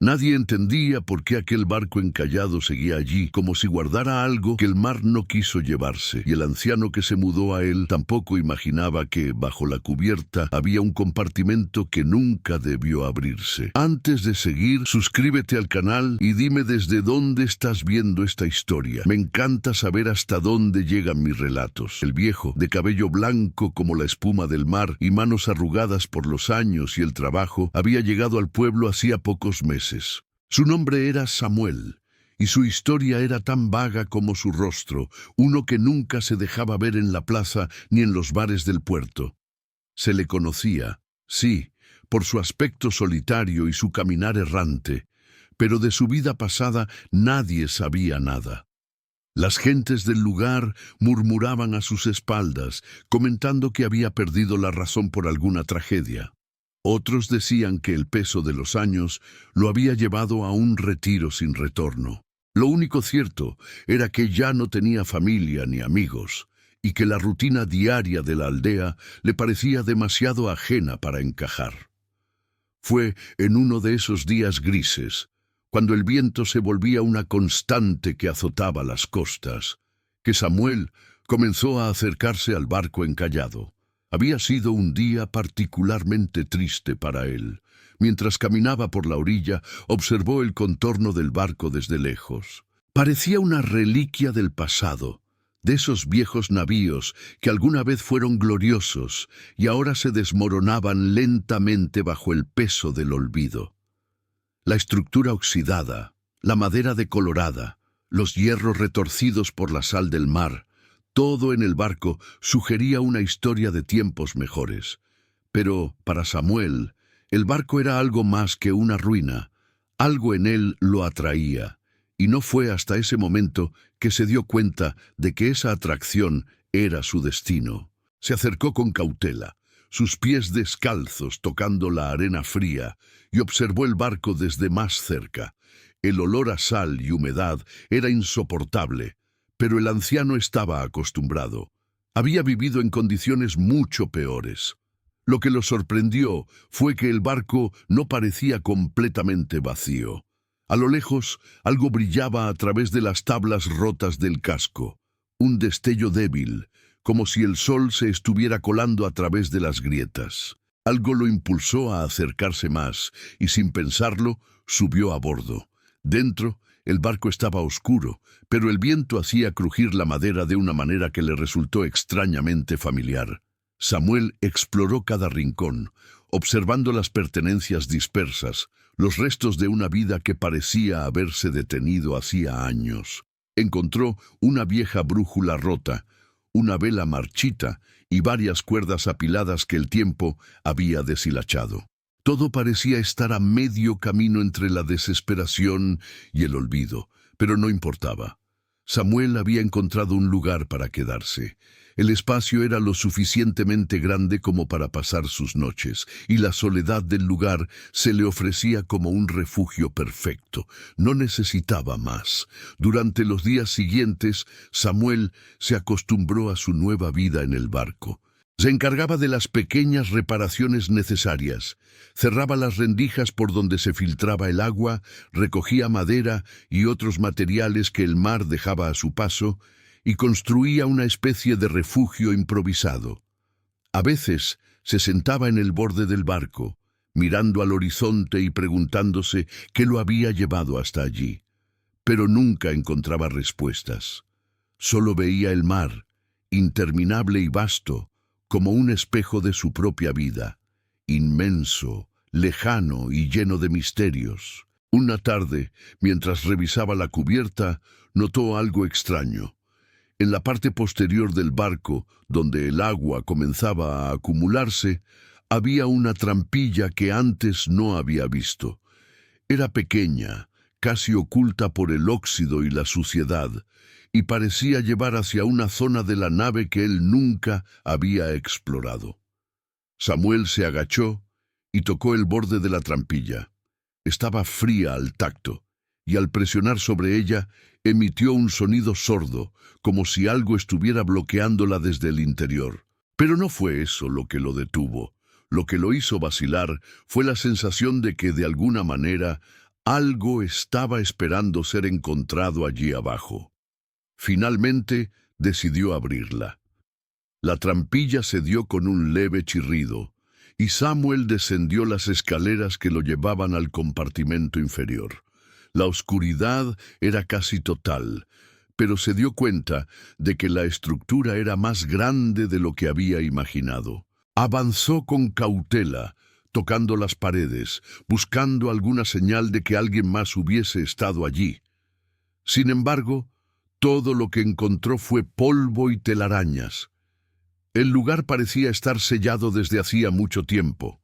Nadie entendía por qué aquel barco encallado seguía allí, como si guardara algo que el mar no quiso llevarse, y el anciano que se mudó a él tampoco imaginaba que, bajo la cubierta, había un compartimento que nunca debió abrirse. Antes de seguir, suscríbete al canal y dime desde dónde estás viendo esta historia. Me encanta saber hasta dónde llegan mis relatos. El viejo, de cabello blanco como la espuma del mar y manos arrugadas por los años y el trabajo, había llegado al pueblo hacía pocos meses. Su nombre era Samuel, y su historia era tan vaga como su rostro, uno que nunca se dejaba ver en la plaza ni en los bares del puerto. Se le conocía, sí, por su aspecto solitario y su caminar errante, pero de su vida pasada nadie sabía nada. Las gentes del lugar murmuraban a sus espaldas, comentando que había perdido la razón por alguna tragedia. Otros decían que el peso de los años lo había llevado a un retiro sin retorno. Lo único cierto era que ya no tenía familia ni amigos, y que la rutina diaria de la aldea le parecía demasiado ajena para encajar. Fue en uno de esos días grises, cuando el viento se volvía una constante que azotaba las costas, que Samuel comenzó a acercarse al barco encallado. Había sido un día particularmente triste para él. Mientras caminaba por la orilla, observó el contorno del barco desde lejos. Parecía una reliquia del pasado, de esos viejos navíos que alguna vez fueron gloriosos y ahora se desmoronaban lentamente bajo el peso del olvido. La estructura oxidada, la madera decolorada, los hierros retorcidos por la sal del mar, todo en el barco sugería una historia de tiempos mejores. Pero, para Samuel, el barco era algo más que una ruina. Algo en él lo atraía, y no fue hasta ese momento que se dio cuenta de que esa atracción era su destino. Se acercó con cautela, sus pies descalzos tocando la arena fría, y observó el barco desde más cerca. El olor a sal y humedad era insoportable, pero el anciano estaba acostumbrado. Había vivido en condiciones mucho peores. Lo que lo sorprendió fue que el barco no parecía completamente vacío. A lo lejos, algo brillaba a través de las tablas rotas del casco. Un destello débil, como si el sol se estuviera colando a través de las grietas. Algo lo impulsó a acercarse más, y sin pensarlo, subió a bordo. Dentro, el barco estaba oscuro, pero el viento hacía crujir la madera de una manera que le resultó extrañamente familiar. Samuel exploró cada rincón, observando las pertenencias dispersas, los restos de una vida que parecía haberse detenido hacía años. Encontró una vieja brújula rota, una vela marchita y varias cuerdas apiladas que el tiempo había deshilachado. Todo parecía estar a medio camino entre la desesperación y el olvido, pero no importaba. Samuel había encontrado un lugar para quedarse. El espacio era lo suficientemente grande como para pasar sus noches, y la soledad del lugar se le ofrecía como un refugio perfecto. No necesitaba más. Durante los días siguientes, Samuel se acostumbró a su nueva vida en el barco. Se encargaba de las pequeñas reparaciones necesarias, cerraba las rendijas por donde se filtraba el agua, recogía madera y otros materiales que el mar dejaba a su paso, y construía una especie de refugio improvisado. A veces se sentaba en el borde del barco, mirando al horizonte y preguntándose qué lo había llevado hasta allí. Pero nunca encontraba respuestas. Solo veía el mar, interminable y vasto, como un espejo de su propia vida, inmenso, lejano y lleno de misterios. Una tarde, mientras revisaba la cubierta, notó algo extraño. En la parte posterior del barco, donde el agua comenzaba a acumularse, había una trampilla que antes no había visto. Era pequeña, casi oculta por el óxido y la suciedad, y parecía llevar hacia una zona de la nave que él nunca había explorado. Samuel se agachó y tocó el borde de la trampilla. Estaba fría al tacto, y al presionar sobre ella, emitió un sonido sordo, como si algo estuviera bloqueándola desde el interior. Pero no fue eso lo que lo detuvo. Lo que lo hizo vacilar fue la sensación de que, de alguna manera, Algo estaba esperando ser encontrado allí abajo. Finalmente decidió abrirla. La trampilla se dio con un leve chirrido, y Samuel descendió las escaleras que lo llevaban al compartimento inferior. La oscuridad era casi total, pero se dio cuenta de que la estructura era más grande de lo que había imaginado. Avanzó con cautela, tocando las paredes, buscando alguna señal de que alguien más hubiese estado allí. Sin embargo, todo lo que encontró fue polvo y telarañas. El lugar parecía estar sellado desde hacía mucho tiempo.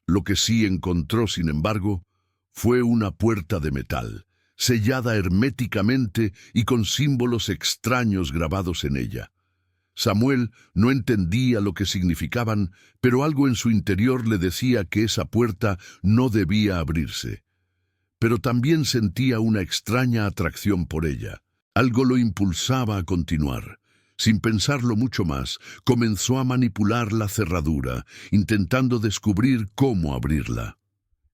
Lo que sí encontró, sin embargo, fue una puerta de metal, sellada herméticamente y con símbolos extraños grabados en ella. Samuel no entendía lo que significaban, pero algo en su interior le decía que esa puerta no debía abrirse. Pero también sentía una extraña atracción por ella. Algo lo impulsaba a continuar. Sin pensarlo mucho más, comenzó a manipular la cerradura, intentando descubrir cómo abrirla.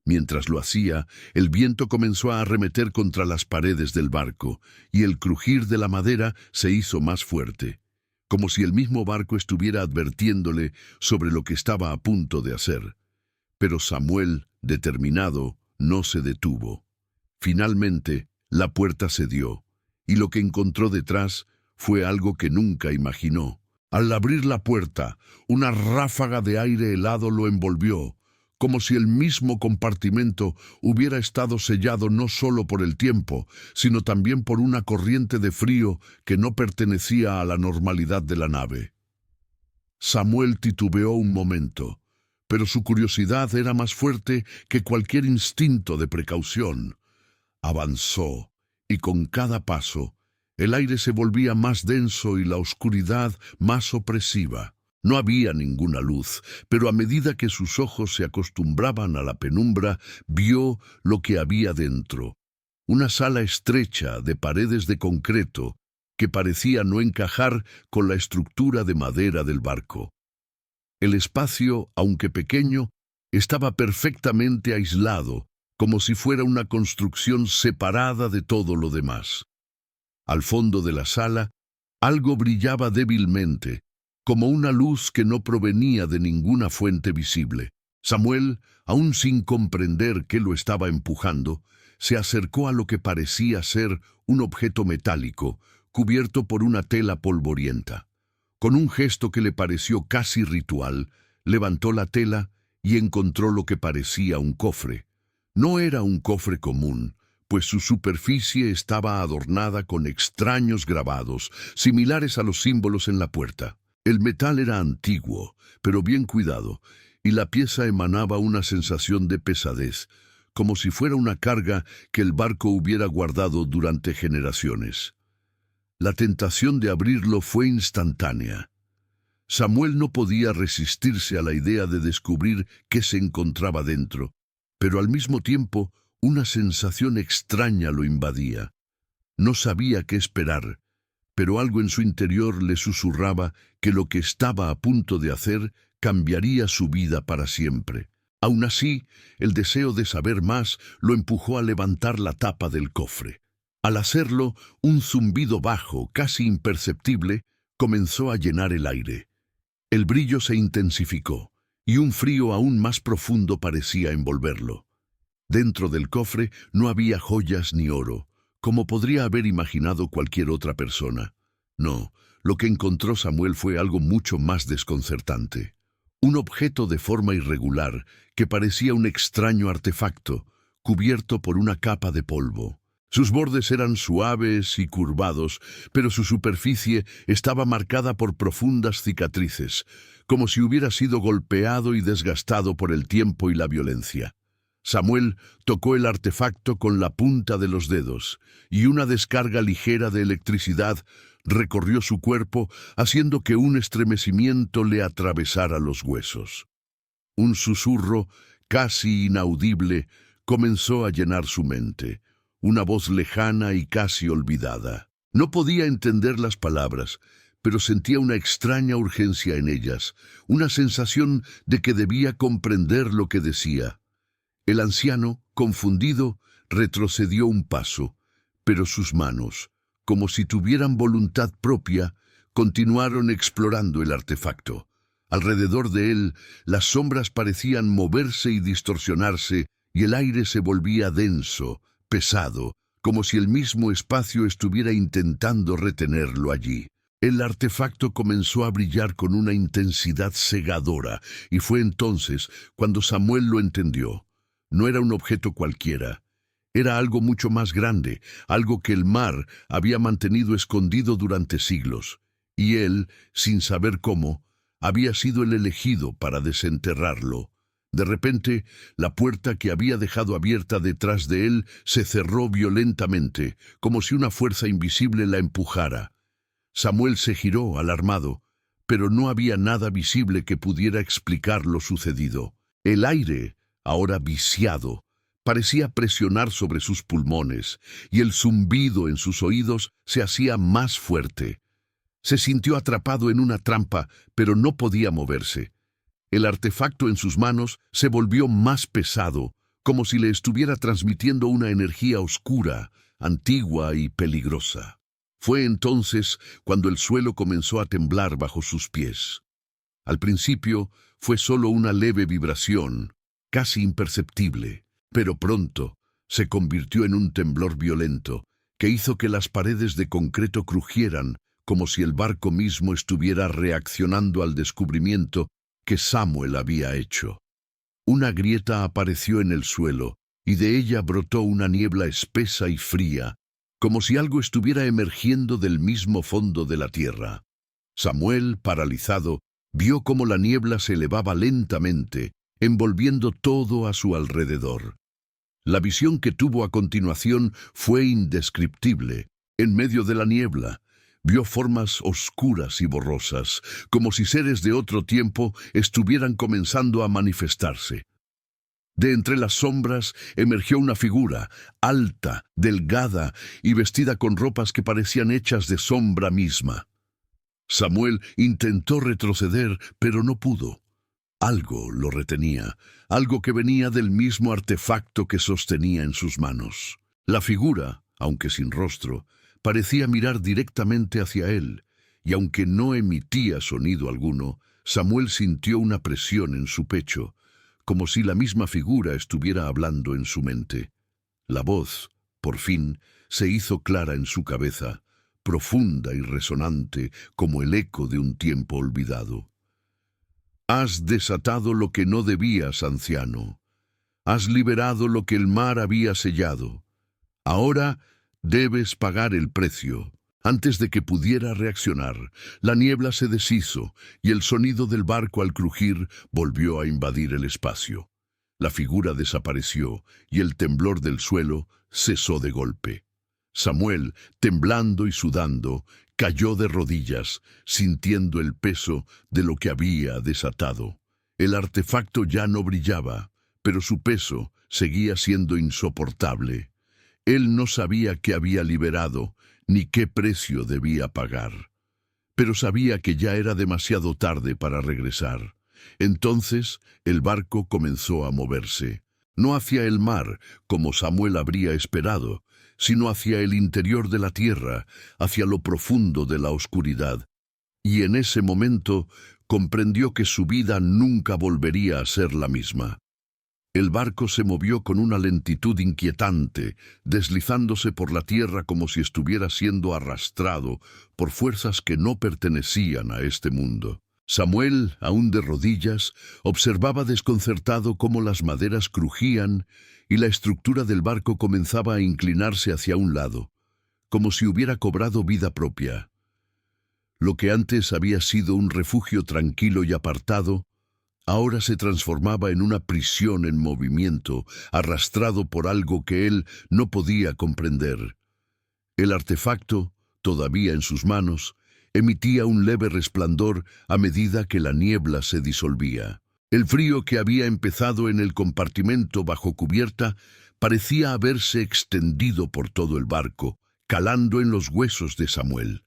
Mientras lo hacía, el viento comenzó a arremeter contra las paredes del barco, y el crujir de la madera se hizo más fuerte, como si el mismo barco estuviera advirtiéndole sobre lo que estaba a punto de hacer. Pero Samuel, determinado, no se detuvo. Finalmente, la puerta cedió, y lo que encontró detrás fue algo que nunca imaginó. Al abrir la puerta, una ráfaga de aire helado lo envolvió, como si el mismo compartimento hubiera estado sellado no solo por el tiempo, sino también por una corriente de frío que no pertenecía a la normalidad de la nave. Samuel titubeó un momento, pero su curiosidad era más fuerte que cualquier instinto de precaución. Avanzó, y con cada paso, el aire se volvía más denso y la oscuridad más opresiva. No había ninguna luz, pero a medida que sus ojos se acostumbraban a la penumbra, vio lo que había dentro. Una sala estrecha de paredes de concreto que parecía no encajar con la estructura de madera del barco. El espacio, aunque pequeño, estaba perfectamente aislado, como si fuera una construcción separada de todo lo demás. Al fondo de la sala, algo brillaba débilmente, como una luz que no provenía de ninguna fuente visible. Samuel, aún sin comprender qué lo estaba empujando, se acercó a lo que parecía ser un objeto metálico, cubierto por una tela polvorienta. Con un gesto que le pareció casi ritual, levantó la tela y encontró lo que parecía un cofre. No era un cofre común, pues su superficie estaba adornada con extraños grabados, similares a los símbolos en la puerta. El metal era antiguo, pero bien cuidado, y la pieza emanaba una sensación de pesadez, como si fuera una carga que el barco hubiera guardado durante generaciones. La tentación de abrirlo fue instantánea. Samuel no podía resistirse a la idea de descubrir qué se encontraba dentro, pero al mismo tiempo una sensación extraña lo invadía. No sabía qué esperar, pero algo en su interior le susurraba que lo que estaba a punto de hacer cambiaría su vida para siempre. Aún así, el deseo de saber más lo empujó a levantar la tapa del cofre. Al hacerlo, un zumbido bajo, casi imperceptible, comenzó a llenar el aire. El brillo se intensificó, y un frío aún más profundo parecía envolverlo. Dentro del cofre no había joyas ni oro, como podría haber imaginado cualquier otra persona. No, lo que encontró Samuel fue algo mucho más desconcertante. Un objeto de forma irregular que parecía un extraño artefacto, cubierto por una capa de polvo. Sus bordes eran suaves y curvados, pero su superficie estaba marcada por profundas cicatrices, como si hubiera sido golpeado y desgastado por el tiempo y la violencia. Samuel tocó el artefacto con la punta de los dedos, y una descarga ligera de electricidad recorrió su cuerpo, haciendo que un estremecimiento le atravesara los huesos. Un susurro, casi inaudible, comenzó a llenar su mente, una voz lejana y casi olvidada. No podía entender las palabras, pero sentía una extraña urgencia en ellas, una sensación de que debía comprender lo que decía. El anciano, confundido, retrocedió un paso, pero sus manos, como si tuvieran voluntad propia, continuaron explorando el artefacto. Alrededor de él, las sombras parecían moverse y distorsionarse, y el aire se volvía denso, pesado, como si el mismo espacio estuviera intentando retenerlo allí. El artefacto comenzó a brillar con una intensidad cegadora, y fue entonces cuando Samuel lo entendió. No era un objeto cualquiera. Era algo mucho más grande, algo que el mar había mantenido escondido durante siglos, y él, sin saber cómo, había sido el elegido para desenterrarlo. De repente, la puerta que había dejado abierta detrás de él se cerró violentamente, como si una fuerza invisible la empujara. Samuel se giró, alarmado, pero no había nada visible que pudiera explicar lo sucedido. El aire, ahora viciado, parecía presionar sobre sus pulmones, y el zumbido en sus oídos se hacía más fuerte. Se sintió atrapado en una trampa, pero no podía moverse. El artefacto en sus manos se volvió más pesado, como si le estuviera transmitiendo una energía oscura, antigua y peligrosa. Fue entonces cuando el suelo comenzó a temblar bajo sus pies. Al principio fue solo una leve vibración, casi imperceptible, pero pronto se convirtió en un temblor violento que hizo que las paredes de concreto crujieran, como si el barco mismo estuviera reaccionando al descubrimiento que Samuel había hecho. Una grieta apareció en el suelo, y de ella brotó una niebla espesa y fría, como si algo estuviera emergiendo del mismo fondo de la tierra. Samuel, paralizado, vio cómo la niebla se elevaba lentamente, envolviendo todo a su alrededor. La visión que tuvo a continuación fue indescriptible. En medio de la niebla, vio formas oscuras y borrosas, como si seres de otro tiempo estuvieran comenzando a manifestarse. De entre las sombras emergió una figura, alta, delgada y vestida con ropas que parecían hechas de sombra misma. Samuel intentó retroceder, pero no pudo. Algo lo retenía, algo que venía del mismo artefacto que sostenía en sus manos. La figura, aunque sin rostro, parecía mirar directamente hacia él, y aunque no emitía sonido alguno, Samuel sintió una presión en su pecho, como si la misma figura estuviera hablando en su mente. La voz, por fin, se hizo clara en su cabeza, profunda y resonante como el eco de un tiempo olvidado. «Has desatado lo que no debías, anciano. Has liberado lo que el mar había sellado. Ahora debes pagar el precio». Antes de que pudiera reaccionar, la niebla se deshizo y el sonido del barco al crujir volvió a invadir el espacio. La figura desapareció y el temblor del suelo cesó de golpe. Samuel, temblando y sudando, cayó de rodillas, sintiendo el peso de lo que había desatado. El artefacto ya no brillaba, pero su peso seguía siendo insoportable. Él no sabía qué había liberado, ni qué precio debía pagar. Pero sabía que ya era demasiado tarde para regresar. Entonces el barco comenzó a moverse, no hacia el mar, como Samuel habría esperado, sino hacia el interior de la tierra, hacia lo profundo de la oscuridad. Y en ese momento comprendió que su vida nunca volvería a ser la misma. El barco se movió con una lentitud inquietante, deslizándose por la tierra como si estuviera siendo arrastrado por fuerzas que no pertenecían a este mundo. Samuel, aún de rodillas, observaba desconcertado cómo las maderas crujían y la estructura del barco comenzaba a inclinarse hacia un lado, como si hubiera cobrado vida propia. Lo que antes había sido un refugio tranquilo y apartado, ahora se transformaba en una prisión en movimiento, arrastrado por algo que él no podía comprender. El artefacto, todavía en sus manos, emitía un leve resplandor a medida que la niebla se disolvía. El frío que había empezado en el compartimento bajo cubierta parecía haberse extendido por todo el barco, calando en los huesos de Samuel.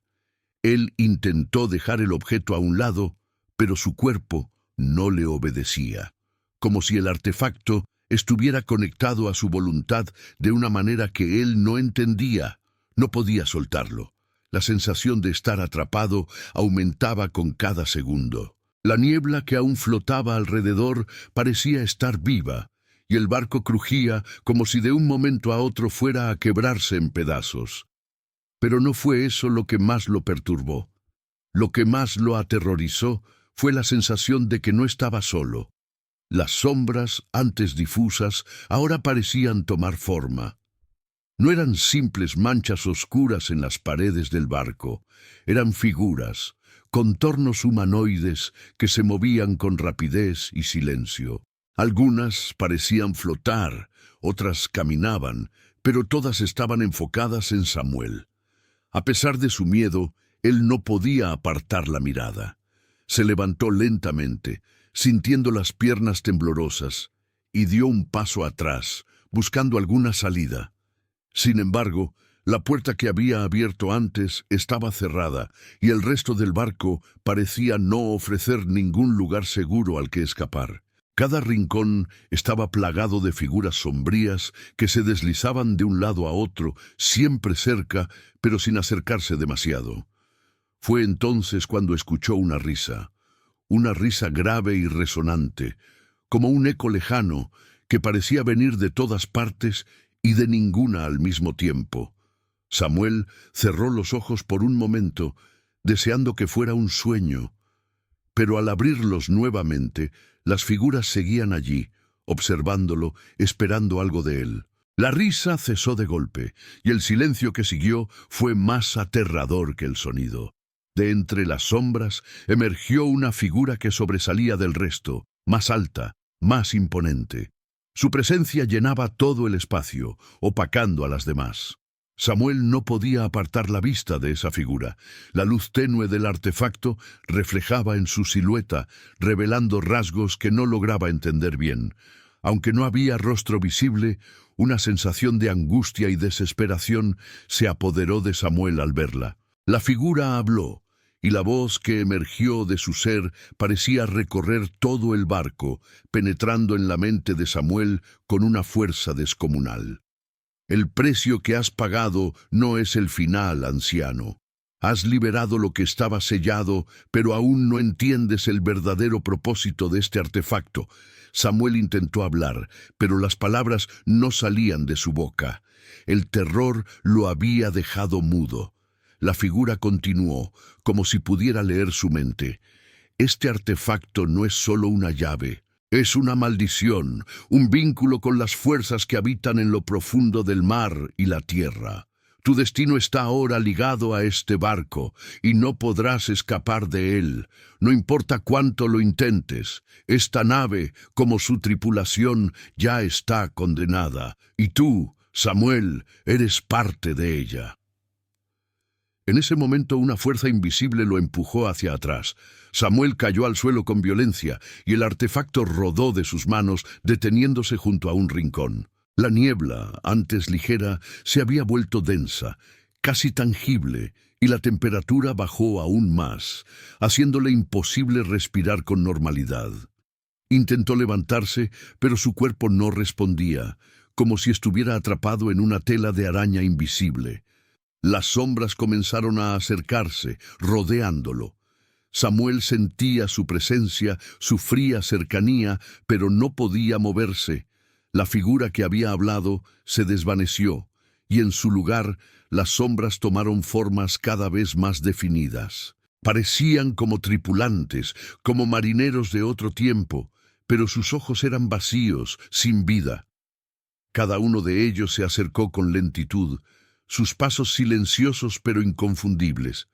Él intentó dejar el objeto a un lado, pero su cuerpo no le obedecía, como si el artefacto estuviera conectado a su voluntad de una manera que él no entendía. No podía soltarlo. La sensación de estar atrapado aumentaba con cada segundo. La niebla que aún flotaba alrededor parecía estar viva, y el barco crujía como si de un momento a otro fuera a quebrarse en pedazos. Pero no fue eso lo que más lo perturbó. Lo que más lo aterrorizó fue la sensación de que no estaba solo. Las sombras, antes difusas, ahora parecían tomar forma. No eran simples manchas oscuras en las paredes del barco, eran figuras, contornos humanoides que se movían con rapidez y silencio. Algunas parecían flotar, otras caminaban, pero todas estaban enfocadas en Samuel. A pesar de su miedo, él no podía apartar la mirada. Se levantó lentamente, sintiendo las piernas temblorosas, y dio un paso atrás, buscando alguna salida. Sin embargo, la puerta que había abierto antes estaba cerrada, y el resto del barco parecía no ofrecer ningún lugar seguro al que escapar. Cada rincón estaba plagado de figuras sombrías que se deslizaban de un lado a otro, siempre cerca, pero sin acercarse demasiado. Fue entonces cuando escuchó una risa grave y resonante, como un eco lejano que parecía venir de todas partes y de ninguna al mismo tiempo. Samuel cerró los ojos por un momento, deseando que fuera un sueño, pero al abrirlos nuevamente, las figuras seguían allí, observándolo, esperando algo de él. La risa cesó de golpe, y el silencio que siguió fue más aterrador que el sonido. De entre las sombras emergió una figura que sobresalía del resto, más alta, más imponente. Su presencia llenaba todo el espacio, opacando a las demás. Samuel no podía apartar la vista de esa figura. La luz tenue del artefacto reflejaba en su silueta, revelando rasgos que no lograba entender bien. Aunque no había rostro visible, una sensación de angustia y desesperación se apoderó de Samuel al verla. La figura habló, y la voz que emergió de su ser parecía recorrer todo el barco, penetrando en la mente de Samuel con una fuerza descomunal. El precio que has pagado no es el final, anciano. Has liberado lo que estaba sellado, pero aún no entiendes el verdadero propósito de este artefacto. Samuel intentó hablar, pero las palabras no salían de su boca. El terror lo había dejado mudo. La figura continuó, como si pudiera leer su mente. Este artefacto no es solo una llave. Es una maldición, un vínculo con las fuerzas que habitan en lo profundo del mar y la tierra. Tu destino está ahora ligado a este barco, y no podrás escapar de él. No importa cuánto lo intentes, esta nave, como su tripulación, ya está condenada, y tú, Samuel, eres parte de ella. En ese momento una fuerza invisible lo empujó hacia atrás. Samuel cayó al suelo con violencia y el artefacto rodó de sus manos, deteniéndose junto a un rincón. La niebla, antes ligera, se había vuelto densa, casi tangible, y la temperatura bajó aún más, haciéndole imposible respirar con normalidad. Intentó levantarse, pero su cuerpo no respondía, como si estuviera atrapado en una tela de araña invisible. Las sombras comenzaron a acercarse, rodeándolo. Samuel sentía su presencia, su fría cercanía, pero no podía moverse. La figura que había hablado se desvaneció, y en su lugar las sombras tomaron formas cada vez más definidas. Parecían como tripulantes, como marineros de otro tiempo, pero sus ojos eran vacíos, sin vida. Cada uno de ellos se acercó con lentitud, sus pasos silenciosos pero inconfundibles.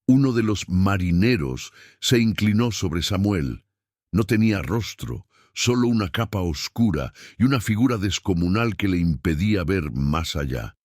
Uno de los marineros se inclinó sobre Samuel. No tenía rostro, solo una capa oscura y una figura descomunal que le impedía ver más allá.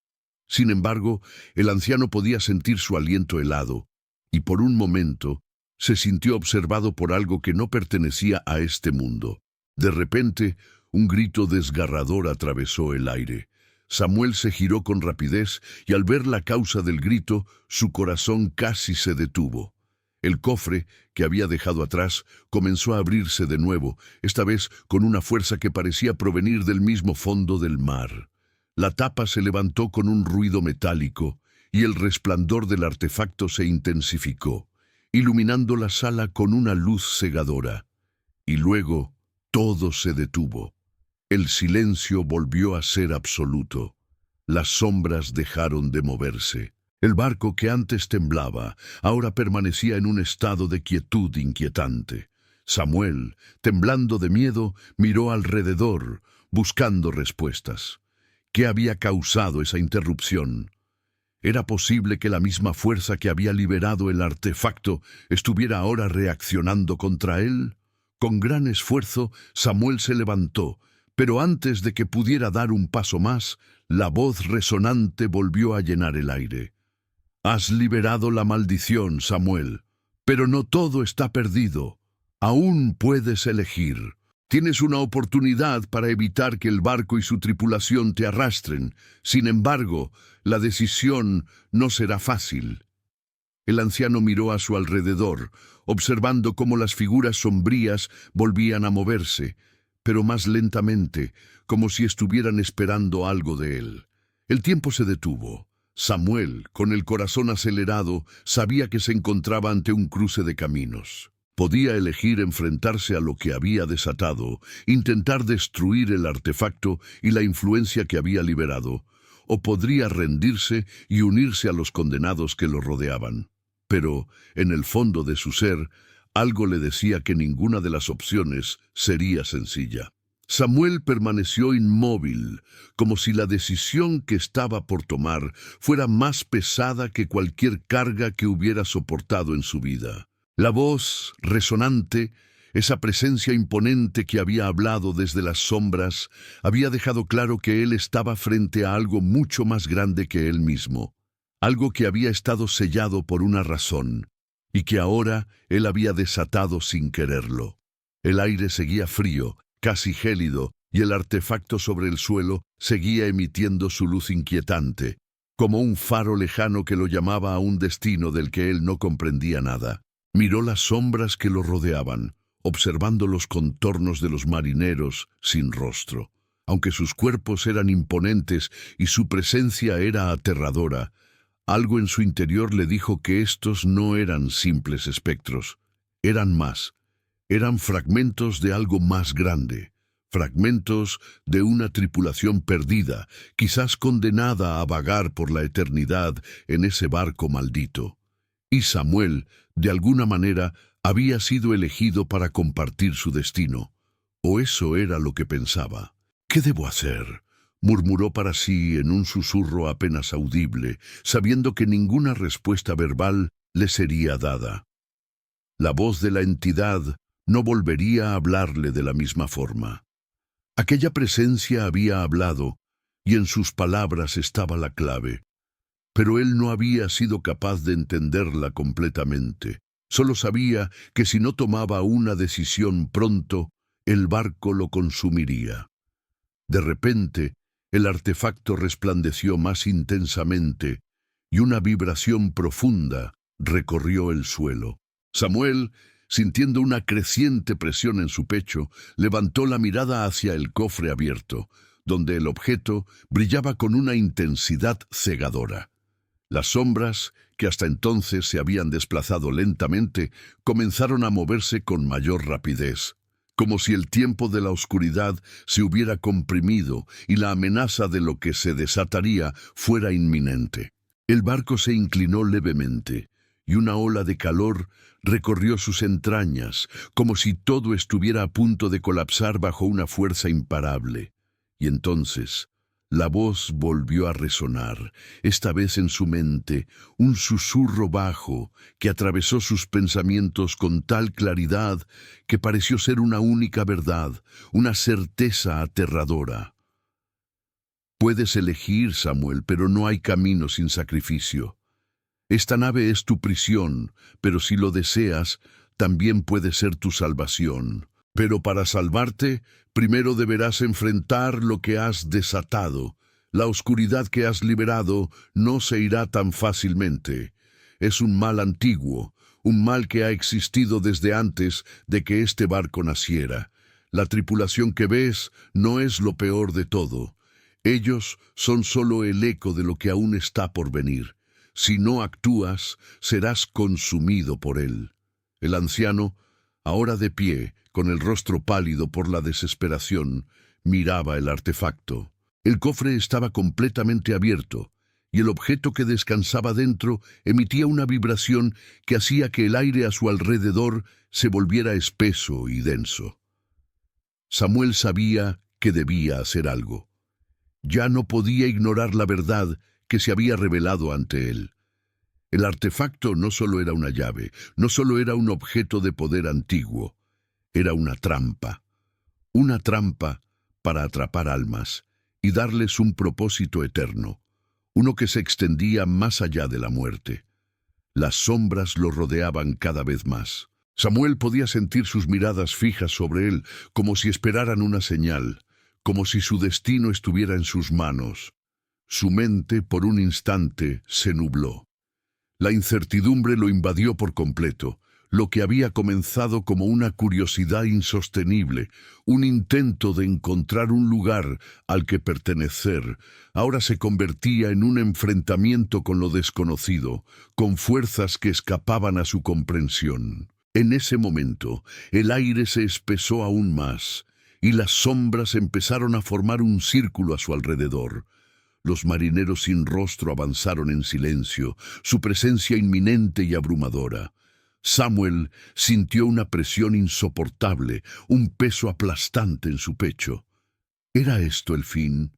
Sin embargo, el anciano podía sentir su aliento helado, y por un momento se sintió observado por algo que no pertenecía a este mundo. De repente, un grito desgarrador atravesó el aire. Samuel se giró con rapidez y al ver la causa del grito, su corazón casi se detuvo. El cofre, que había dejado atrás, comenzó a abrirse de nuevo, esta vez con una fuerza que parecía provenir del mismo fondo del mar. La tapa se levantó con un ruido metálico, y el resplandor del artefacto se intensificó, iluminando la sala con una luz cegadora. Y luego todo se detuvo. El silencio volvió a ser absoluto. Las sombras dejaron de moverse. El barco que antes temblaba, ahora permanecía en un estado de quietud inquietante. Samuel, temblando de miedo, miró alrededor, buscando respuestas. ¿Qué había causado esa interrupción? ¿Era posible que la misma fuerza que había liberado el artefacto estuviera ahora reaccionando contra él? Con gran esfuerzo, Samuel se levantó, pero antes de que pudiera dar un paso más, la voz resonante volvió a llenar el aire. Has liberado la maldición, Samuel, pero no todo está perdido. Aún puedes elegir. Tienes una oportunidad para evitar que el barco y su tripulación te arrastren. Sin embargo, la decisión no será fácil. El anciano miró a su alrededor, observando cómo las figuras sombrías volvían a moverse, pero más lentamente, como si estuvieran esperando algo de él. El tiempo se detuvo. Samuel, con el corazón acelerado, sabía que se encontraba ante un cruce de caminos. Podía elegir enfrentarse a lo que había desatado, intentar destruir el artefacto y la influencia que había liberado, o podría rendirse y unirse a los condenados que lo rodeaban. Pero, en el fondo de su ser, algo le decía que ninguna de las opciones sería sencilla. Samuel permaneció inmóvil, como si la decisión que estaba por tomar fuera más pesada que cualquier carga que hubiera soportado en su vida. La voz resonante, esa presencia imponente que había hablado desde las sombras, había dejado claro que él estaba frente a algo mucho más grande que él mismo, algo que había estado sellado por una razón, y que ahora él había desatado sin quererlo. El aire seguía frío, casi gélido, y el artefacto sobre el suelo seguía emitiendo su luz inquietante, como un faro lejano que lo llamaba a un destino del que él no comprendía nada. Miró las sombras que lo rodeaban, observando los contornos de los marineros sin rostro. Aunque sus cuerpos eran imponentes y su presencia era aterradora, algo en su interior le dijo que estos no eran simples espectros, eran más. Eran fragmentos de algo más grande, fragmentos de una tripulación perdida, quizás condenada a vagar por la eternidad en ese barco maldito. Y Samuel, de alguna manera, había sido elegido para compartir su destino. O eso era lo que pensaba. ¿Qué debo hacer?, murmuró para sí en un susurro apenas audible, sabiendo que ninguna respuesta verbal le sería dada. La voz de la entidad no volvería a hablarle de la misma forma. Aquella presencia había hablado, y en sus palabras estaba la clave. Pero él no había sido capaz de entenderla completamente. Solo sabía que si no tomaba una decisión pronto, el barco lo consumiría. De repente, el artefacto resplandeció más intensamente, y una vibración profunda recorrió el suelo. Samuel, sintiendo una creciente presión en su pecho, levantó la mirada hacia el cofre abierto, donde el objeto brillaba con una intensidad cegadora. Las sombras, que hasta entonces se habían desplazado lentamente, comenzaron a moverse con mayor rapidez, como si el tiempo de la oscuridad se hubiera comprimido y la amenaza de lo que se desataría fuera inminente. El barco se inclinó levemente, y una ola de calor recorrió sus entrañas, como si todo estuviera a punto de colapsar bajo una fuerza imparable. Y entonces, la voz volvió a resonar, esta vez en su mente, un susurro bajo que atravesó sus pensamientos con tal claridad que pareció ser una única verdad, una certeza aterradora. Puedes elegir, Samuel, pero no hay camino sin sacrificio. Esta nave es tu prisión, pero si lo deseas, también puede ser tu salvación. Pero para salvarte, primero deberás enfrentar lo que has desatado. La oscuridad que has liberado no se irá tan fácilmente. Es un mal antiguo, un mal que ha existido desde antes de que este barco naciera. La tripulación que ves no es lo peor de todo. Ellos son solo el eco de lo que aún está por venir. Si no actúas, serás consumido por él. El anciano, ahora de pie, con el rostro pálido por la desesperación, miraba el artefacto. El cofre estaba completamente abierto, y el objeto que descansaba dentro emitía una vibración que hacía que el aire a su alrededor se volviera espeso y denso. Samuel sabía que debía hacer algo. Ya no podía ignorar la verdad que se había revelado ante él. El artefacto no solo era una llave, no solo era un objeto de poder antiguo, era una trampa para atrapar almas y darles un propósito eterno, uno que se extendía más allá de la muerte. Las sombras lo rodeaban cada vez más. Samuel podía sentir sus miradas fijas sobre él, como si esperaran una señal, como si su destino estuviera en sus manos. Su mente, por un instante, se nubló. La incertidumbre lo invadió por completo. Lo que había comenzado como una curiosidad insostenible, un intento de encontrar un lugar al que pertenecer, ahora se convertía en un enfrentamiento con lo desconocido, con fuerzas que escapaban a su comprensión. En ese momento, el aire se espesó aún más, y las sombras empezaron a formar un círculo a su alrededor. Los marineros sin rostro avanzaron en silencio, su presencia inminente y abrumadora. Samuel sintió una presión insoportable, un peso aplastante en su pecho. ¿Era esto el fin?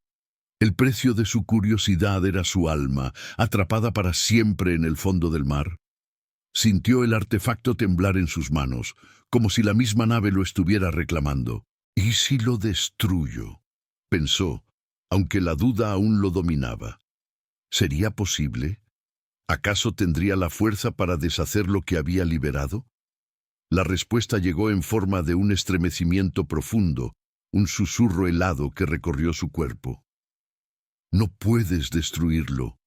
El precio de su curiosidad era su alma, atrapada para siempre en el fondo del mar. Sintió el artefacto temblar en sus manos, como si la misma nave lo estuviera reclamando. ¿Y si lo destruyo?, pensó, aunque la duda aún lo dominaba. ¿Sería posible? ¿Acaso tendría la fuerza para deshacer lo que había liberado? La respuesta llegó en forma de un estremecimiento profundo, un susurro helado que recorrió su cuerpo. No puedes destruirlo.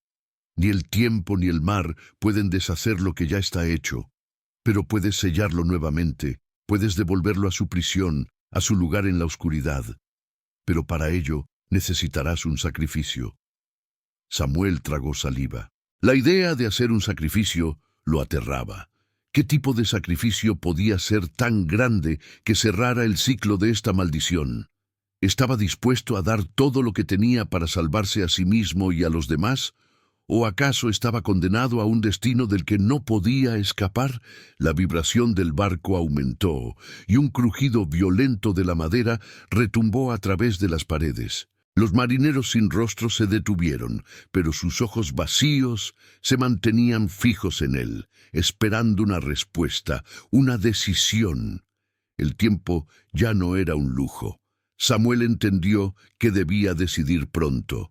Ni el tiempo ni el mar pueden deshacer lo que ya está hecho, pero puedes sellarlo nuevamente, puedes devolverlo a su prisión, a su lugar en la oscuridad. Pero para ello necesitarás un sacrificio. Samuel tragó saliva. La idea de hacer un sacrificio lo aterraba. ¿Qué tipo de sacrificio podía ser tan grande que cerrara el ciclo de esta maldición? ¿Estaba dispuesto a dar todo lo que tenía para salvarse a sí mismo y a los demás? ¿O acaso estaba condenado a un destino del que no podía escapar? La vibración del barco aumentó, y un crujido violento de la madera retumbó a través de las paredes. Los marineros sin rostro se detuvieron, pero sus ojos vacíos se mantenían fijos en él, esperando una respuesta, una decisión. El tiempo ya no era un lujo. Samuel entendió que debía decidir pronto.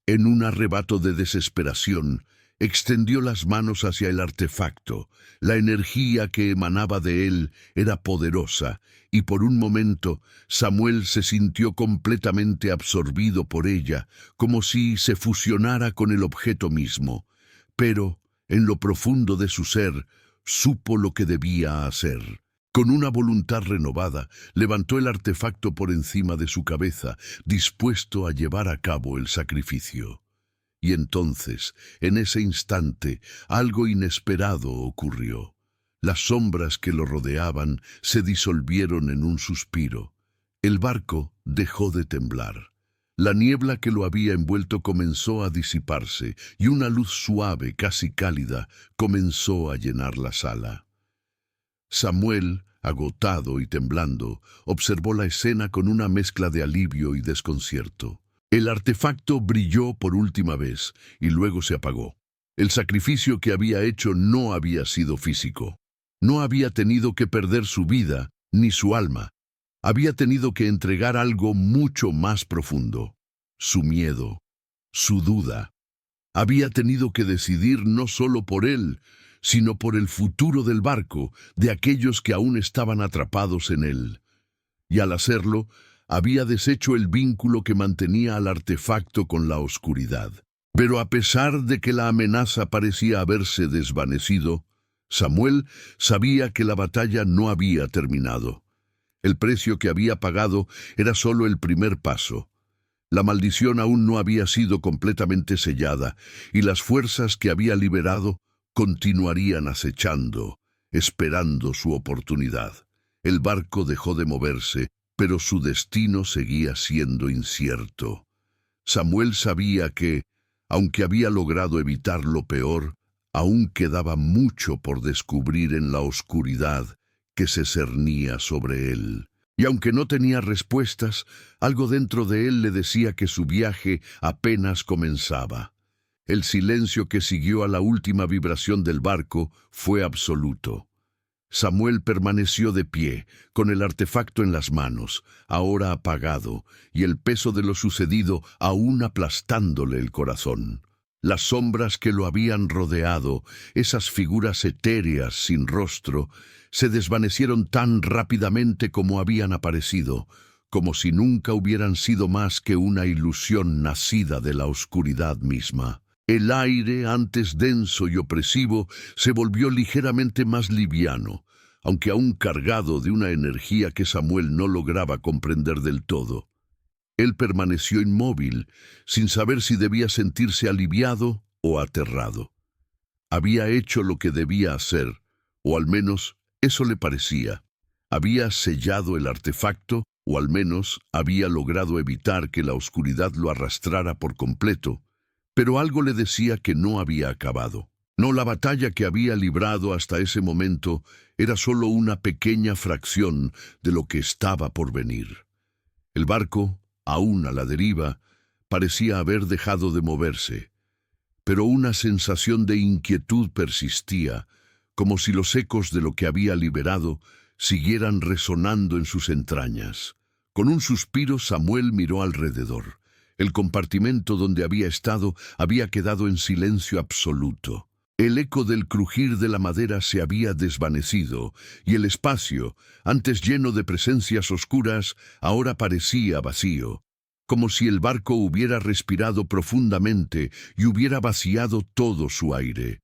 En un arrebato de desesperación, extendió las manos hacia el artefacto. La energía que emanaba de él era poderosa, y por un momento Samuel se sintió completamente absorbido por ella, como si se fusionara con el objeto mismo. Pero, en lo profundo de su ser, supo lo que debía hacer. Con una voluntad renovada, levantó el artefacto por encima de su cabeza, dispuesto a llevar a cabo el sacrificio. Y entonces, en ese instante, algo inesperado ocurrió. Las sombras que lo rodeaban se disolvieron en un suspiro. El barco dejó de temblar. La niebla que lo había envuelto comenzó a disiparse, y una luz suave, casi cálida, comenzó a llenar la sala. Samuel, agotado y temblando, observó la escena con una mezcla de alivio y desconcierto. El artefacto brilló por última vez y luego se apagó. El sacrificio que había hecho no había sido físico. No había tenido que perder su vida ni su alma. Había tenido que entregar algo mucho más profundo. Su miedo, su duda. Había tenido que decidir no solo por él, sino por el futuro del barco, de aquellos que aún estaban atrapados en él. Y al hacerlo, había deshecho el vínculo que mantenía al artefacto con la oscuridad. Pero a pesar de que la amenaza parecía haberse desvanecido, Samuel sabía que la batalla no había terminado. El precio que había pagado era solo el primer paso. La maldición aún no había sido completamente sellada, y las fuerzas que había liberado continuarían acechando, esperando su oportunidad. El barco dejó de moverse, pero su destino seguía siendo incierto. Samuel sabía que, aunque había logrado evitar lo peor, aún quedaba mucho por descubrir en la oscuridad que se cernía sobre él. Y aunque no tenía respuestas, algo dentro de él le decía que su viaje apenas comenzaba. El silencio que siguió a la última vibración del barco fue absoluto. Samuel permaneció de pie, con el artefacto en las manos, ahora apagado, y el peso de lo sucedido aún aplastándole el corazón. Las sombras que lo habían rodeado, esas figuras etéreas sin rostro, se desvanecieron tan rápidamente como habían aparecido, como si nunca hubieran sido más que una ilusión nacida de la oscuridad misma. El aire, antes denso y opresivo, se volvió ligeramente más liviano, aunque aún cargado de una energía que Samuel no lograba comprender del todo. Él permaneció inmóvil, sin saber si debía sentirse aliviado o aterrado. Había hecho lo que debía hacer, o al menos eso le parecía. Había sellado el artefacto, o al menos había logrado evitar que la oscuridad lo arrastrara por completo, pero algo le decía que no había acabado. No, la batalla que había librado hasta ese momento era solo una pequeña fracción de lo que estaba por venir. El barco, aún a la deriva, parecía haber dejado de moverse, pero una sensación de inquietud persistía, como si los ecos de lo que había liberado siguieran resonando en sus entrañas. Con un suspiro, Samuel miró alrededor. El compartimento donde había estado había quedado en silencio absoluto. El eco del crujir de la madera se había desvanecido, y el espacio, antes lleno de presencias oscuras, ahora parecía vacío, como si el barco hubiera respirado profundamente y hubiera vaciado todo su aire.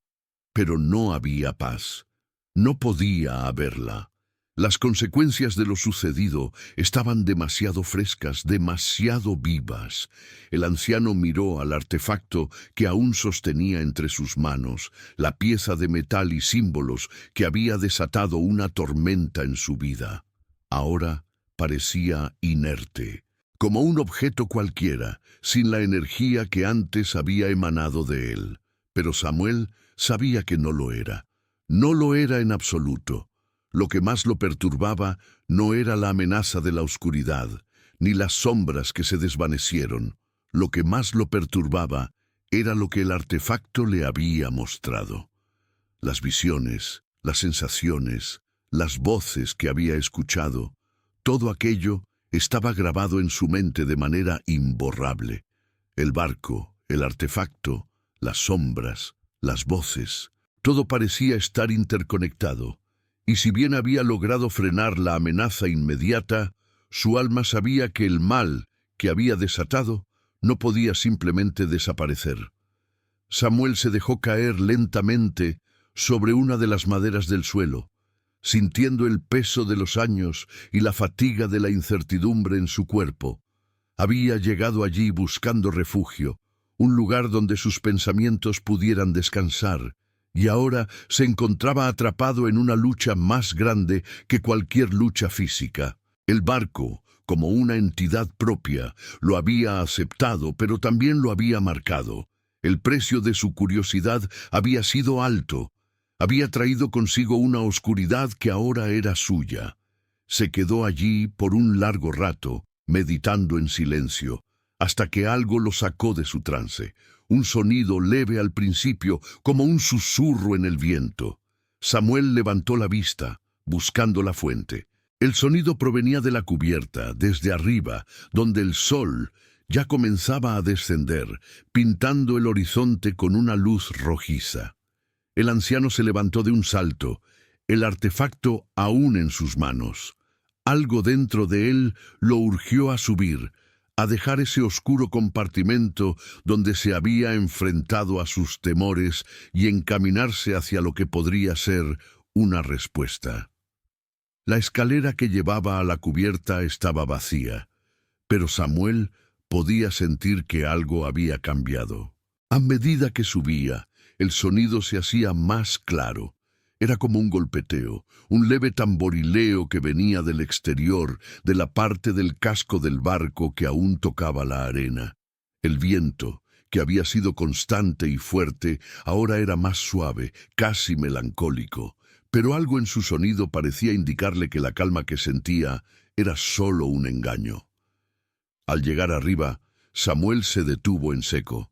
Pero no había paz. No podía haberla. Las consecuencias de lo sucedido estaban demasiado frescas, demasiado vivas. El anciano miró al artefacto que aún sostenía entre sus manos, la pieza de metal y símbolos que había desatado una tormenta en su vida. Ahora parecía inerte, como un objeto cualquiera, sin la energía que antes había emanado de él. Pero Samuel sabía que no lo era. No lo era en absoluto. Lo que más lo perturbaba no era la amenaza de la oscuridad, ni las sombras que se desvanecieron. Lo que más lo perturbaba era lo que el artefacto le había mostrado. Las visiones, las sensaciones, las voces que había escuchado, todo aquello estaba grabado en su mente de manera imborrable. El barco, el artefacto, las sombras, las voces, todo parecía estar interconectado. Y si bien había logrado frenar la amenaza inmediata, su alma sabía que el mal que había desatado no podía simplemente desaparecer. Samuel se dejó caer lentamente sobre una de las maderas del suelo, sintiendo el peso de los años y la fatiga de la incertidumbre en su cuerpo. Había llegado allí buscando refugio, un lugar donde sus pensamientos pudieran descansar, y ahora se encontraba atrapado en una lucha más grande que cualquier lucha física. El barco, como una entidad propia, lo había aceptado, pero también lo había marcado. El precio de su curiosidad había sido alto. Había traído consigo una oscuridad que ahora era suya. Se quedó allí por un largo rato, meditando en silencio, hasta que algo lo sacó de su trance. Un sonido leve al principio, como un susurro en el viento. Samuel levantó la vista, buscando la fuente. El sonido provenía de la cubierta, desde arriba, donde el sol ya comenzaba a descender, pintando el horizonte con una luz rojiza. El anciano se levantó de un salto, el artefacto aún en sus manos. Algo dentro de él lo urgió a subir, a dejar ese oscuro compartimento donde se había enfrentado a sus temores y encaminarse hacia lo que podría ser una respuesta. La escalera que llevaba a la cubierta estaba vacía, pero Samuel podía sentir que algo había cambiado. A medida que subía, el sonido se hacía más claro. Era como un golpeteo, un leve tamborileo que venía del exterior, de la parte del casco del barco que aún tocaba la arena. El viento, que había sido constante y fuerte, ahora era más suave, casi melancólico, pero algo en su sonido parecía indicarle que la calma que sentía era solo un engaño. Al llegar arriba, Samuel se detuvo en seco.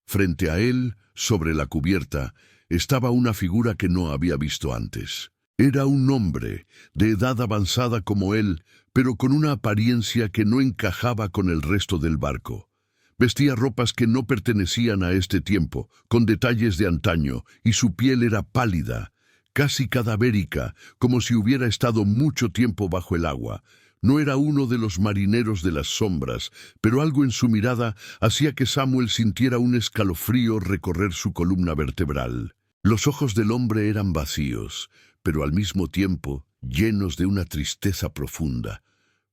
Frente a él, sobre la cubierta, estaba una figura que no había visto antes. Era un hombre, de edad avanzada como él, pero con una apariencia que no encajaba con el resto del barco. Vestía ropas que no pertenecían a este tiempo, con detalles de antaño, y su piel era pálida, casi cadavérica, como si hubiera estado mucho tiempo bajo el agua. No era uno de los marineros de las sombras, pero algo en su mirada hacía que Samuel sintiera un escalofrío recorrer su columna vertebral. Los ojos del hombre eran vacíos, pero al mismo tiempo llenos de una tristeza profunda,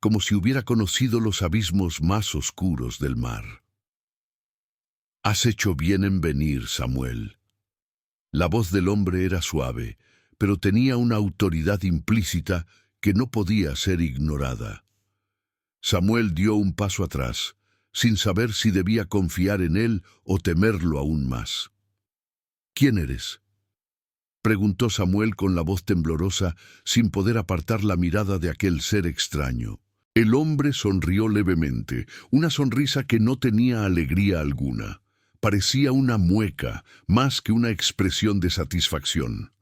como si hubiera conocido los abismos más oscuros del mar. «Has hecho bien en venir, Samuel». La voz del hombre era suave, pero tenía una autoridad implícita que no podía ser ignorada. Samuel dio un paso atrás, sin saber si debía confiar en él o temerlo aún más. «¿Quién eres?», preguntó Samuel con la voz temblorosa, sin poder apartar la mirada de aquel ser extraño. El hombre sonrió levemente, una sonrisa que no tenía alegría alguna. Parecía una mueca, más que una expresión de satisfacción.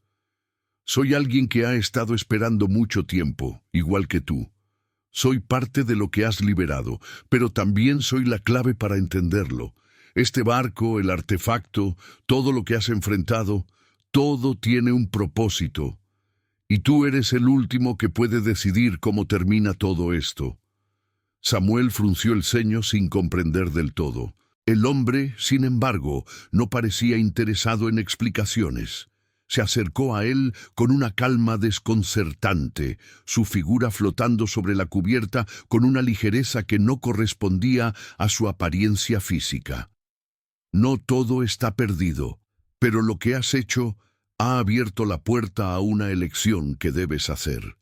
«Soy alguien que ha estado esperando mucho tiempo, igual que tú. Soy parte de lo que has liberado, pero también soy la clave para entenderlo. Este barco, el artefacto, todo lo que has enfrentado, todo tiene un propósito. Y tú eres el último que puede decidir cómo termina todo esto». Samuel frunció el ceño sin comprender del todo. El hombre, sin embargo, no parecía interesado en explicaciones. Se acercó a él con una calma desconcertante, su figura flotando sobre la cubierta con una ligereza que no correspondía a su apariencia física. «No todo está perdido, pero lo que has hecho ha abierto la puerta a una elección que debes hacer».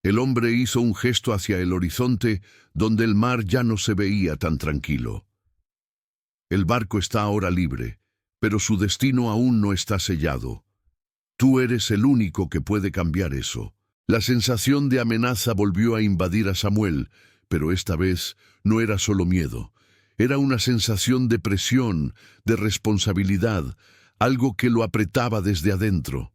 El hombre hizo un gesto hacia el horizonte, donde el mar ya no se veía tan tranquilo. «El barco está ahora libre, pero su destino aún no está sellado. Tú eres el único que puede cambiar eso». La sensación de amenaza volvió a invadir a Samuel, pero esta vez no era solo miedo. Era una sensación de presión, de responsabilidad, algo que lo apretaba desde adentro.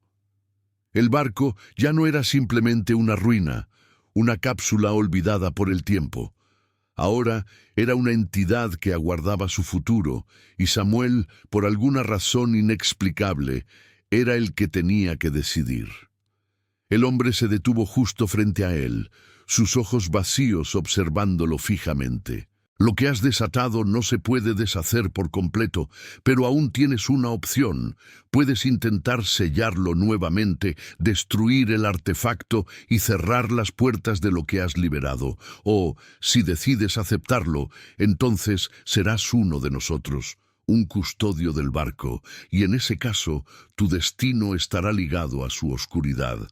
El barco ya no era simplemente una ruina, una cápsula olvidada por el tiempo. Ahora era una entidad que aguardaba su futuro, y Samuel, por alguna razón inexplicable, era el que tenía que decidir. El hombre se detuvo justo frente a él, sus ojos vacíos observándolo fijamente. «Lo que has desatado no se puede deshacer por completo, pero aún tienes una opción. Puedes intentar sellarlo nuevamente, destruir el artefacto y cerrar las puertas de lo que has liberado. O, si decides aceptarlo, entonces serás uno de nosotros, un custodio del barco, y en ese caso tu destino estará ligado a su oscuridad».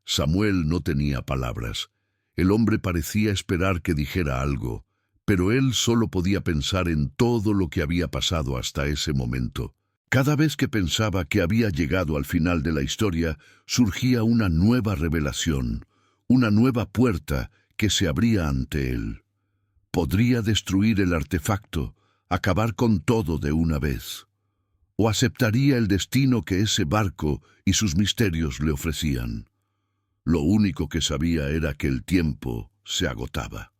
Samuel no tenía palabras. El hombre parecía esperar que dijera algo, pero él solo podía pensar en todo lo que había pasado hasta ese momento. Cada vez que pensaba que había llegado al final de la historia, surgía una nueva revelación, una nueva puerta que se abría ante él. Podría destruir el artefacto, acabar con todo de una vez. O aceptaría el destino que ese barco y sus misterios le ofrecían. Lo único que sabía era que el tiempo se agotaba.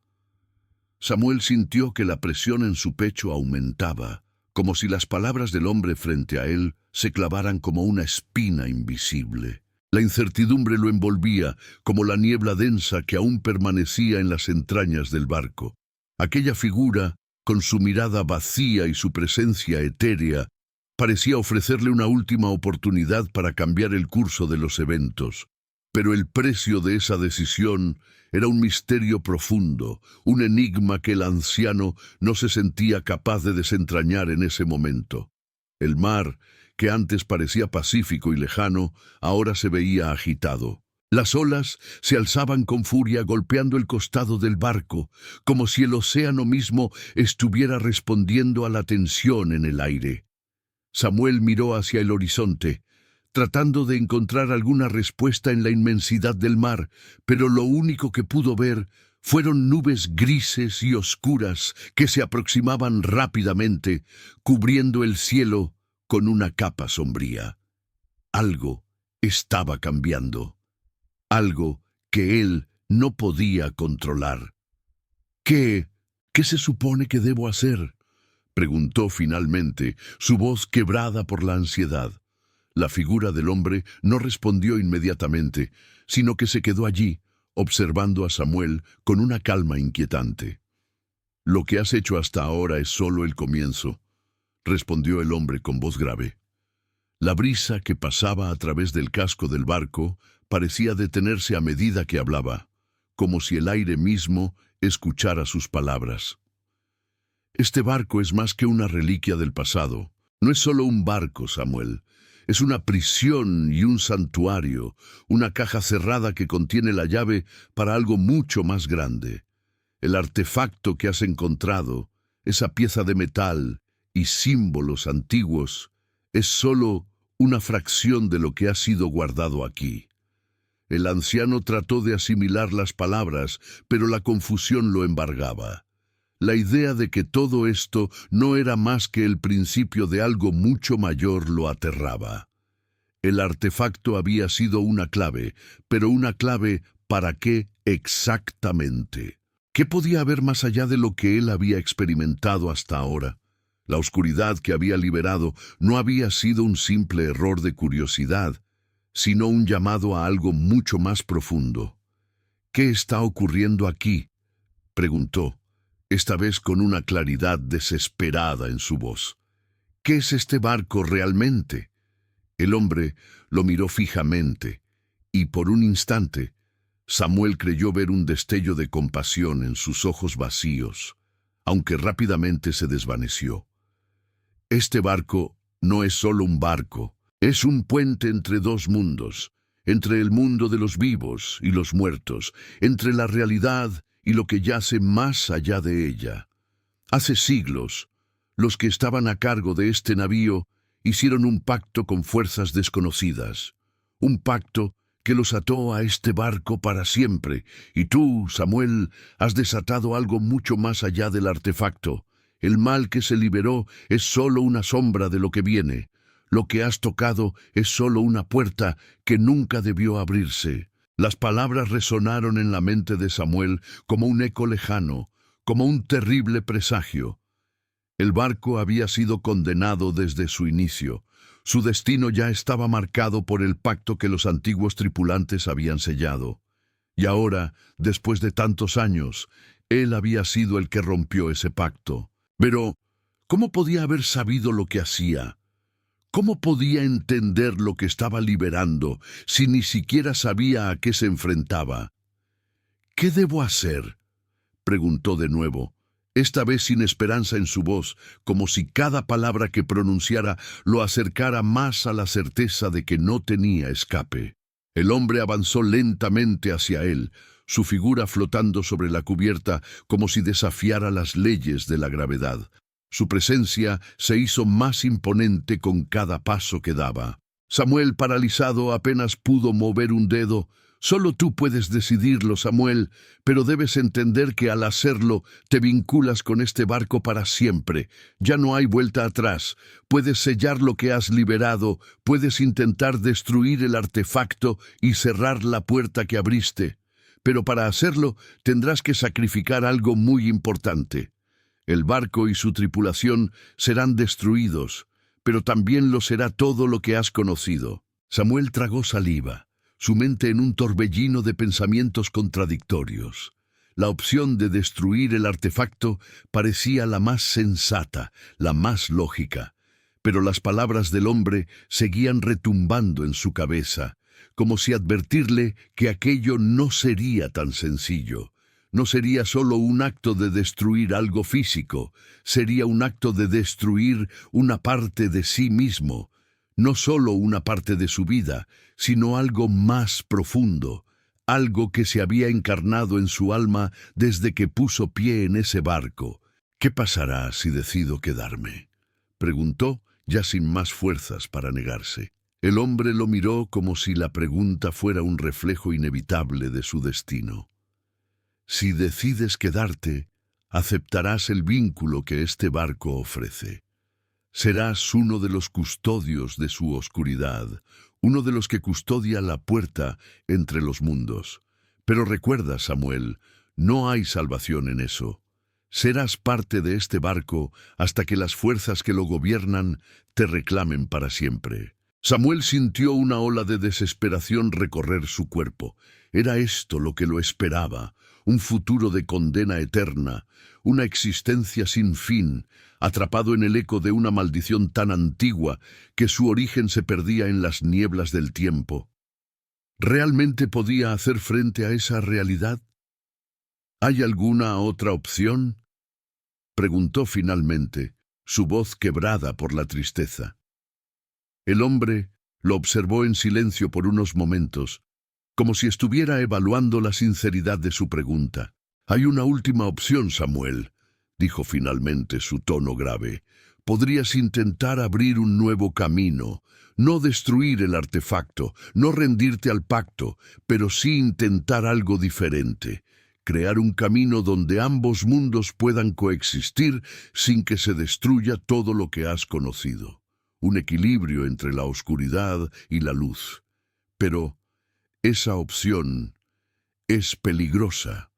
Samuel sintió que la presión en su pecho aumentaba, como si las palabras del hombre frente a él se clavaran como una espina invisible. La incertidumbre lo envolvía, como la niebla densa que aún permanecía en las entrañas del barco. Aquella figura, con su mirada vacía y su presencia etérea, parecía ofrecerle una última oportunidad para cambiar el curso de los eventos. Pero el precio de esa decisión era un misterio profundo, un enigma que el anciano no se sentía capaz de desentrañar en ese momento. El mar, que antes parecía pacífico y lejano, ahora se veía agitado. Las olas se alzaban con furia golpeando el costado del barco, como si el océano mismo estuviera respondiendo a la tensión en el aire. Samuel miró hacia el horizonte, tratando de encontrar alguna respuesta en la inmensidad del mar, pero lo único que pudo ver fueron nubes grises y oscuras que se aproximaban rápidamente, cubriendo el cielo con una capa sombría. Algo estaba cambiando. Algo que él no podía controlar. ¿Qué se supone que debo hacer?, preguntó finalmente, su voz quebrada por la ansiedad. La figura del hombre no respondió inmediatamente, sino que se quedó allí, observando a Samuel con una calma inquietante. «Lo que has hecho hasta ahora es solo el comienzo», respondió el hombre con voz grave. La brisa que pasaba a través del casco del barco parecía detenerse a medida que hablaba, como si el aire mismo escuchara sus palabras. «Este barco es más que una reliquia del pasado. No es solo un barco, Samuel. Es una prisión y un santuario, una caja cerrada que contiene la llave para algo mucho más grande. El artefacto que has encontrado, esa pieza de metal y símbolos antiguos, es solo una fracción de lo que ha sido guardado aquí». El anciano trató de asimilar las palabras, pero la confusión lo embargaba. La idea de que todo esto no era más que el principio de algo mucho mayor lo aterraba. El artefacto había sido una clave, pero una clave ¿para qué exactamente? ¿Qué podía haber más allá de lo que él había experimentado hasta ahora? La oscuridad que había liberado no había sido un simple error de curiosidad, sino un llamado a algo mucho más profundo. «¿Qué está ocurriendo aquí?», preguntó, esta vez con una claridad desesperada en su voz. «¿Qué es este barco realmente?». El hombre lo miró fijamente, y por un instante, Samuel creyó ver un destello de compasión en sus ojos vacíos, aunque rápidamente se desvaneció. «Este barco no es solo un barco, es un puente entre dos mundos, entre el mundo de los vivos y los muertos, entre la realidad y lo que yace más allá de ella. Hace siglos, los que estaban a cargo de este navío hicieron un pacto con fuerzas desconocidas, un pacto que los ató a este barco para siempre, y tú, Samuel, has desatado algo mucho más allá del artefacto. El mal que se liberó es solo una sombra de lo que viene. Lo que has tocado es solo una puerta que nunca debió abrirse». Las palabras resonaron en la mente de Samuel como un eco lejano, como un terrible presagio. El barco había sido condenado desde su inicio. Su destino ya estaba marcado por el pacto que los antiguos tripulantes habían sellado. Y ahora, después de tantos años, él había sido el que rompió ese pacto. Pero, ¿cómo podía haber sabido lo que hacía? ¿Cómo podía entender lo que estaba liberando si ni siquiera sabía a qué se enfrentaba? «¿Qué debo hacer?», preguntó de nuevo, esta vez sin esperanza en su voz, como si cada palabra que pronunciara lo acercara más a la certeza de que no tenía escape. El hombre avanzó lentamente hacia él, su figura flotando sobre la cubierta como si desafiara las leyes de la gravedad. Su presencia se hizo más imponente con cada paso que daba. Samuel, paralizado, apenas pudo mover un dedo. «Solo tú puedes decidirlo, Samuel, pero debes entender que al hacerlo te vinculas con este barco para siempre. Ya no hay vuelta atrás. Puedes sellar lo que has liberado, puedes intentar destruir el artefacto y cerrar la puerta que abriste. Pero para hacerlo tendrás que sacrificar algo muy importante. El barco y su tripulación serán destruidos, pero también lo será todo lo que has conocido». Samuel tragó saliva, su mente en un torbellino de pensamientos contradictorios. La opción de destruir el artefacto parecía la más sensata, la más lógica, pero las palabras del hombre seguían retumbando en su cabeza, como si advertirle que aquello no sería tan sencillo. No sería solo un acto de destruir algo físico, sería un acto de destruir una parte de sí mismo, no solo una parte de su vida, sino algo más profundo, algo que se había encarnado en su alma desde que puso pie en ese barco. ¿Qué pasará si decido quedarme?, preguntó, ya sin más fuerzas para negarse. El hombre lo miró como si la pregunta fuera un reflejo inevitable de su destino. Si decides quedarte, aceptarás el vínculo que este barco ofrece. Serás uno de los custodios de su oscuridad, uno de los que custodia la puerta entre los mundos. Pero recuerda, Samuel, no hay salvación en eso. Serás parte de este barco hasta que las fuerzas que lo gobiernan te reclamen para siempre. Samuel sintió una ola de desesperación recorrer su cuerpo. Era esto lo que lo esperaba, un futuro de condena eterna, una existencia sin fin, atrapado en el eco de una maldición tan antigua que su origen se perdía en las nieblas del tiempo. ¿Realmente podía hacer frente a esa realidad? ¿Hay alguna otra opción?, preguntó finalmente, su voz quebrada por la tristeza. El hombre lo observó en silencio por unos momentos, como si estuviera evaluando la sinceridad de su pregunta. «Hay una última opción, Samuel», dijo finalmente, su tono grave. «Podrías intentar abrir un nuevo camino, no destruir el artefacto, no rendirte al pacto, pero sí intentar algo diferente. Crear un camino donde ambos mundos puedan coexistir sin que se destruya todo lo que has conocido. Un equilibrio entre la oscuridad y la luz. Pero esa opción es peligrosa.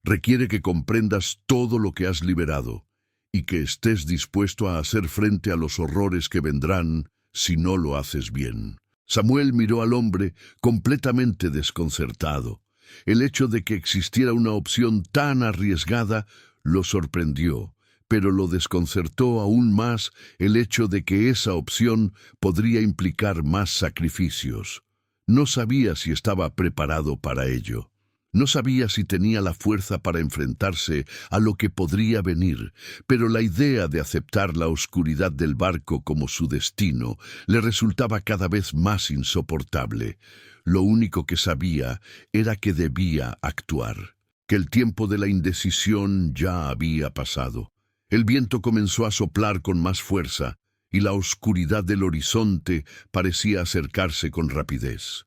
Requiere que comprendas todo lo que has liberado y que estés dispuesto a hacer frente a los horrores que vendrán si no lo haces bien». Samuel miró al hombre completamente desconcertado. El hecho de que existiera una opción tan arriesgada lo sorprendió, pero lo desconcertó aún más el hecho de que esa opción podría implicar más sacrificios. No sabía si estaba preparado para ello. No sabía si tenía la fuerza para enfrentarse a lo que podría venir, pero la idea de aceptar la oscuridad del barco como su destino le resultaba cada vez más insoportable. Lo único que sabía era que debía actuar, que el tiempo de la indecisión ya había pasado. El viento comenzó a soplar con más fuerza, y la oscuridad del horizonte parecía acercarse con rapidez.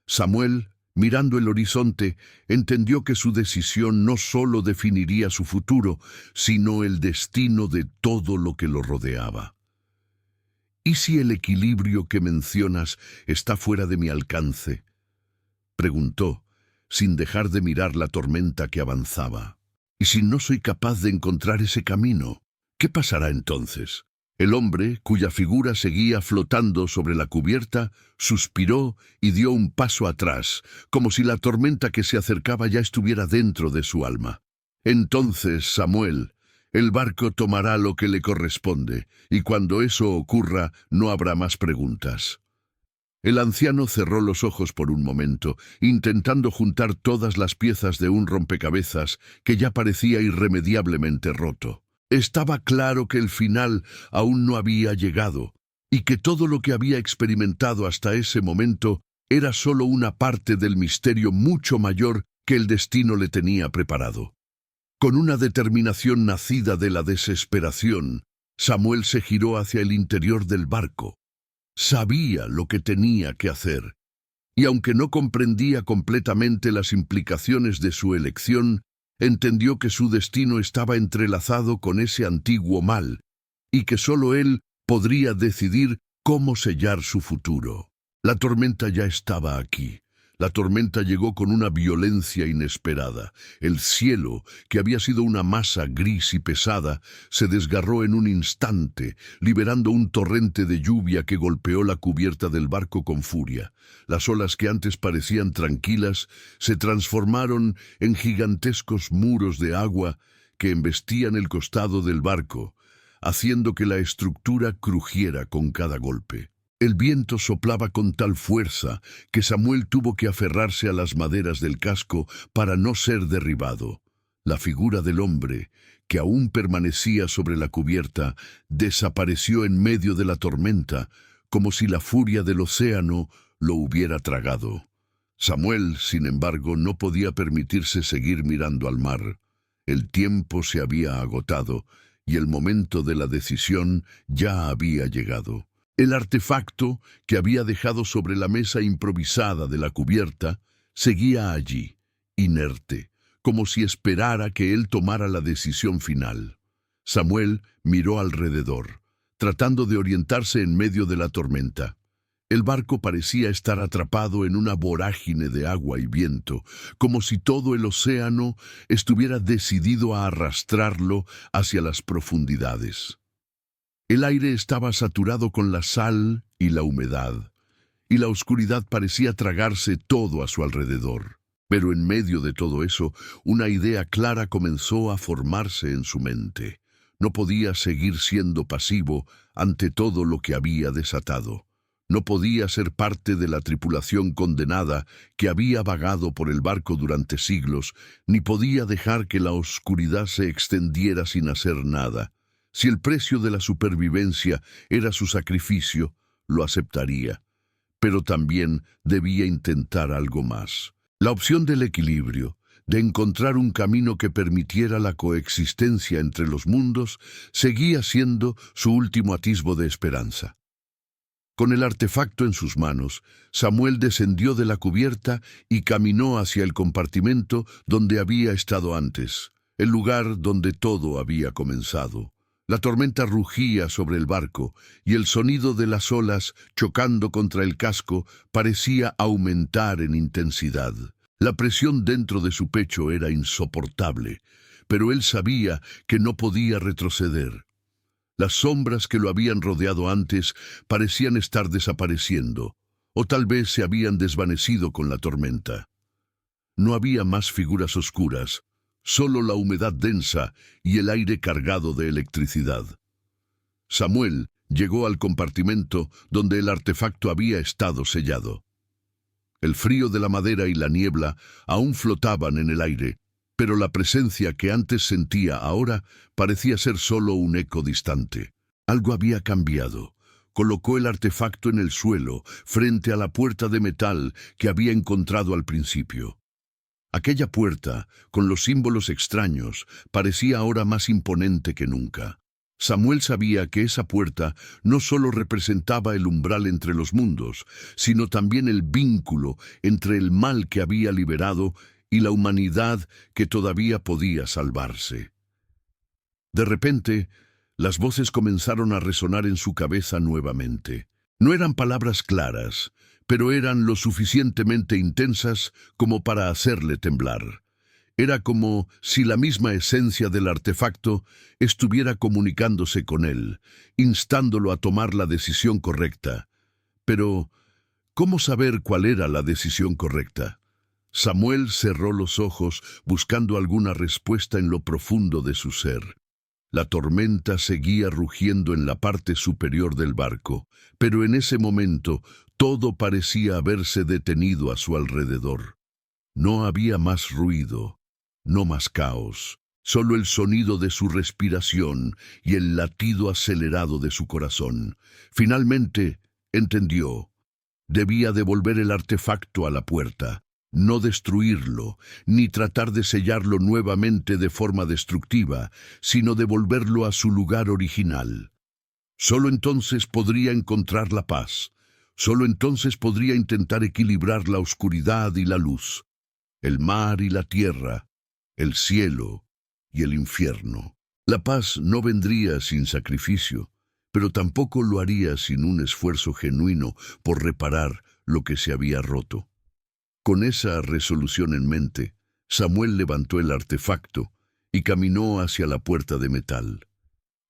Samuel, mirando el horizonte, entendió que su decisión no solo definiría su futuro, sino el destino de todo lo que lo rodeaba. «¿Y si el equilibrio que mencionas está fuera de mi alcance?», preguntó, sin dejar de mirar la tormenta que avanzaba. «¿Y si no soy capaz de encontrar ese camino? ¿Qué pasará entonces?». El hombre, cuya figura seguía flotando sobre la cubierta, suspiró y dio un paso atrás, como si la tormenta que se acercaba ya estuviera dentro de su alma. «Entonces, Samuel, el barco tomará lo que le corresponde, y cuando eso ocurra no habrá más preguntas». El anciano cerró los ojos por un momento, intentando juntar todas las piezas de un rompecabezas que ya parecía irremediablemente roto. Estaba claro que el final aún no había llegado, y que todo lo que había experimentado hasta ese momento era solo una parte del misterio mucho mayor que el destino le tenía preparado. Con una determinación nacida de la desesperación, Samuel se giró hacia el interior del barco. Sabía lo que tenía que hacer, y aunque no comprendía completamente las implicaciones de su elección, entendió que su destino estaba entrelazado con ese antiguo mal, y que solo él podría decidir cómo sellar su futuro. La tormenta ya estaba aquí. La tormenta llegó con una violencia inesperada. El cielo, que había sido una masa gris y pesada, se desgarró en un instante, liberando un torrente de lluvia que golpeó la cubierta del barco con furia. Las olas que antes parecían tranquilas se transformaron en gigantescos muros de agua que embestían el costado del barco, haciendo que la estructura crujiera con cada golpe. El viento soplaba con tal fuerza que Samuel tuvo que aferrarse a las maderas del casco para no ser derribado. La figura del hombre, que aún permanecía sobre la cubierta, desapareció en medio de la tormenta, como si la furia del océano lo hubiera tragado. Samuel, sin embargo, no podía permitirse seguir mirando al mar. El tiempo se había agotado y el momento de la decisión ya había llegado. El artefacto que había dejado sobre la mesa improvisada de la cubierta seguía allí, inerte, como si esperara que él tomara la decisión final. Samuel miró alrededor, tratando de orientarse en medio de la tormenta. El barco parecía estar atrapado en una vorágine de agua y viento, como si todo el océano estuviera decidido a arrastrarlo hacia las profundidades. El aire estaba saturado con la sal y la humedad, y la oscuridad parecía tragarse todo a su alrededor. Pero en medio de todo eso, una idea clara comenzó a formarse en su mente. No podía seguir siendo pasivo ante todo lo que había desatado. No podía ser parte de la tripulación condenada que había vagado por el barco durante siglos, ni podía dejar que la oscuridad se extendiera sin hacer nada. Si el precio de la supervivencia era su sacrificio, lo aceptaría, pero también debía intentar algo más. La opción del equilibrio, de encontrar un camino que permitiera la coexistencia entre los mundos, seguía siendo su último atisbo de esperanza. Con el artefacto en sus manos, Samuel descendió de la cubierta y caminó hacia el compartimento donde había estado antes, el lugar donde todo había comenzado. La tormenta rugía sobre el barco y el sonido de las olas chocando contra el casco parecía aumentar en intensidad. La presión dentro de su pecho era insoportable, pero él sabía que no podía retroceder. Las sombras que lo habían rodeado antes parecían estar desapareciendo, o tal vez se habían desvanecido con la tormenta. No había más figuras oscuras, solo la humedad densa y el aire cargado de electricidad. Samuel llegó al compartimento donde el artefacto había estado sellado. El frío de la madera y la niebla aún flotaban en el aire, pero la presencia que antes sentía ahora parecía ser solo un eco distante. Algo había cambiado. Colocó el artefacto en el suelo, frente a la puerta de metal que había encontrado al principio. Aquella puerta, con los símbolos extraños, parecía ahora más imponente que nunca. Samuel sabía que esa puerta no solo representaba el umbral entre los mundos, sino también el vínculo entre el mal que había liberado y la humanidad que todavía podía salvarse. De repente, las voces comenzaron a resonar en su cabeza nuevamente. No eran palabras claras, pero eran lo suficientemente intensas como para hacerle temblar. Era como si la misma esencia del artefacto estuviera comunicándose con él, instándolo a tomar la decisión correcta. Pero, ¿cómo saber cuál era la decisión correcta? Samuel cerró los ojos buscando alguna respuesta en lo profundo de su ser. La tormenta seguía rugiendo en la parte superior del barco, pero en ese momento todo parecía haberse detenido a su alrededor. No había más ruido, no más caos, solo el sonido de su respiración y el latido acelerado de su corazón. Finalmente, entendió. Debía devolver el artefacto a la puerta. No destruirlo, ni tratar de sellarlo nuevamente de forma destructiva, sino devolverlo a su lugar original. Solo entonces podría encontrar la paz. Solo entonces podría intentar equilibrar la oscuridad y la luz, el mar y la tierra, el cielo y el infierno. La paz no vendría sin sacrificio, pero tampoco lo haría sin un esfuerzo genuino por reparar lo que se había roto. Con esa resolución en mente, Samuel levantó el artefacto y caminó hacia la puerta de metal.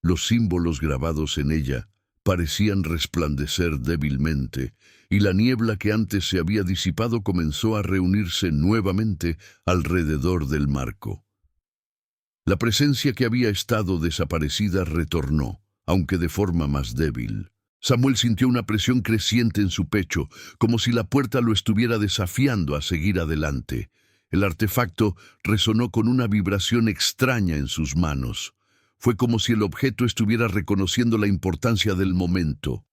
Los símbolos grabados en ella parecían resplandecer débilmente, y la niebla que antes se había disipado comenzó a reunirse nuevamente alrededor del marco. La presencia que había estado desaparecida retornó, aunque de forma más débil. Samuel sintió una presión creciente en su pecho, como si la puerta lo estuviera desafiando a seguir adelante. El artefacto resonó con una vibración extraña en sus manos. Fue como si el objeto estuviera reconociendo la importancia del momento.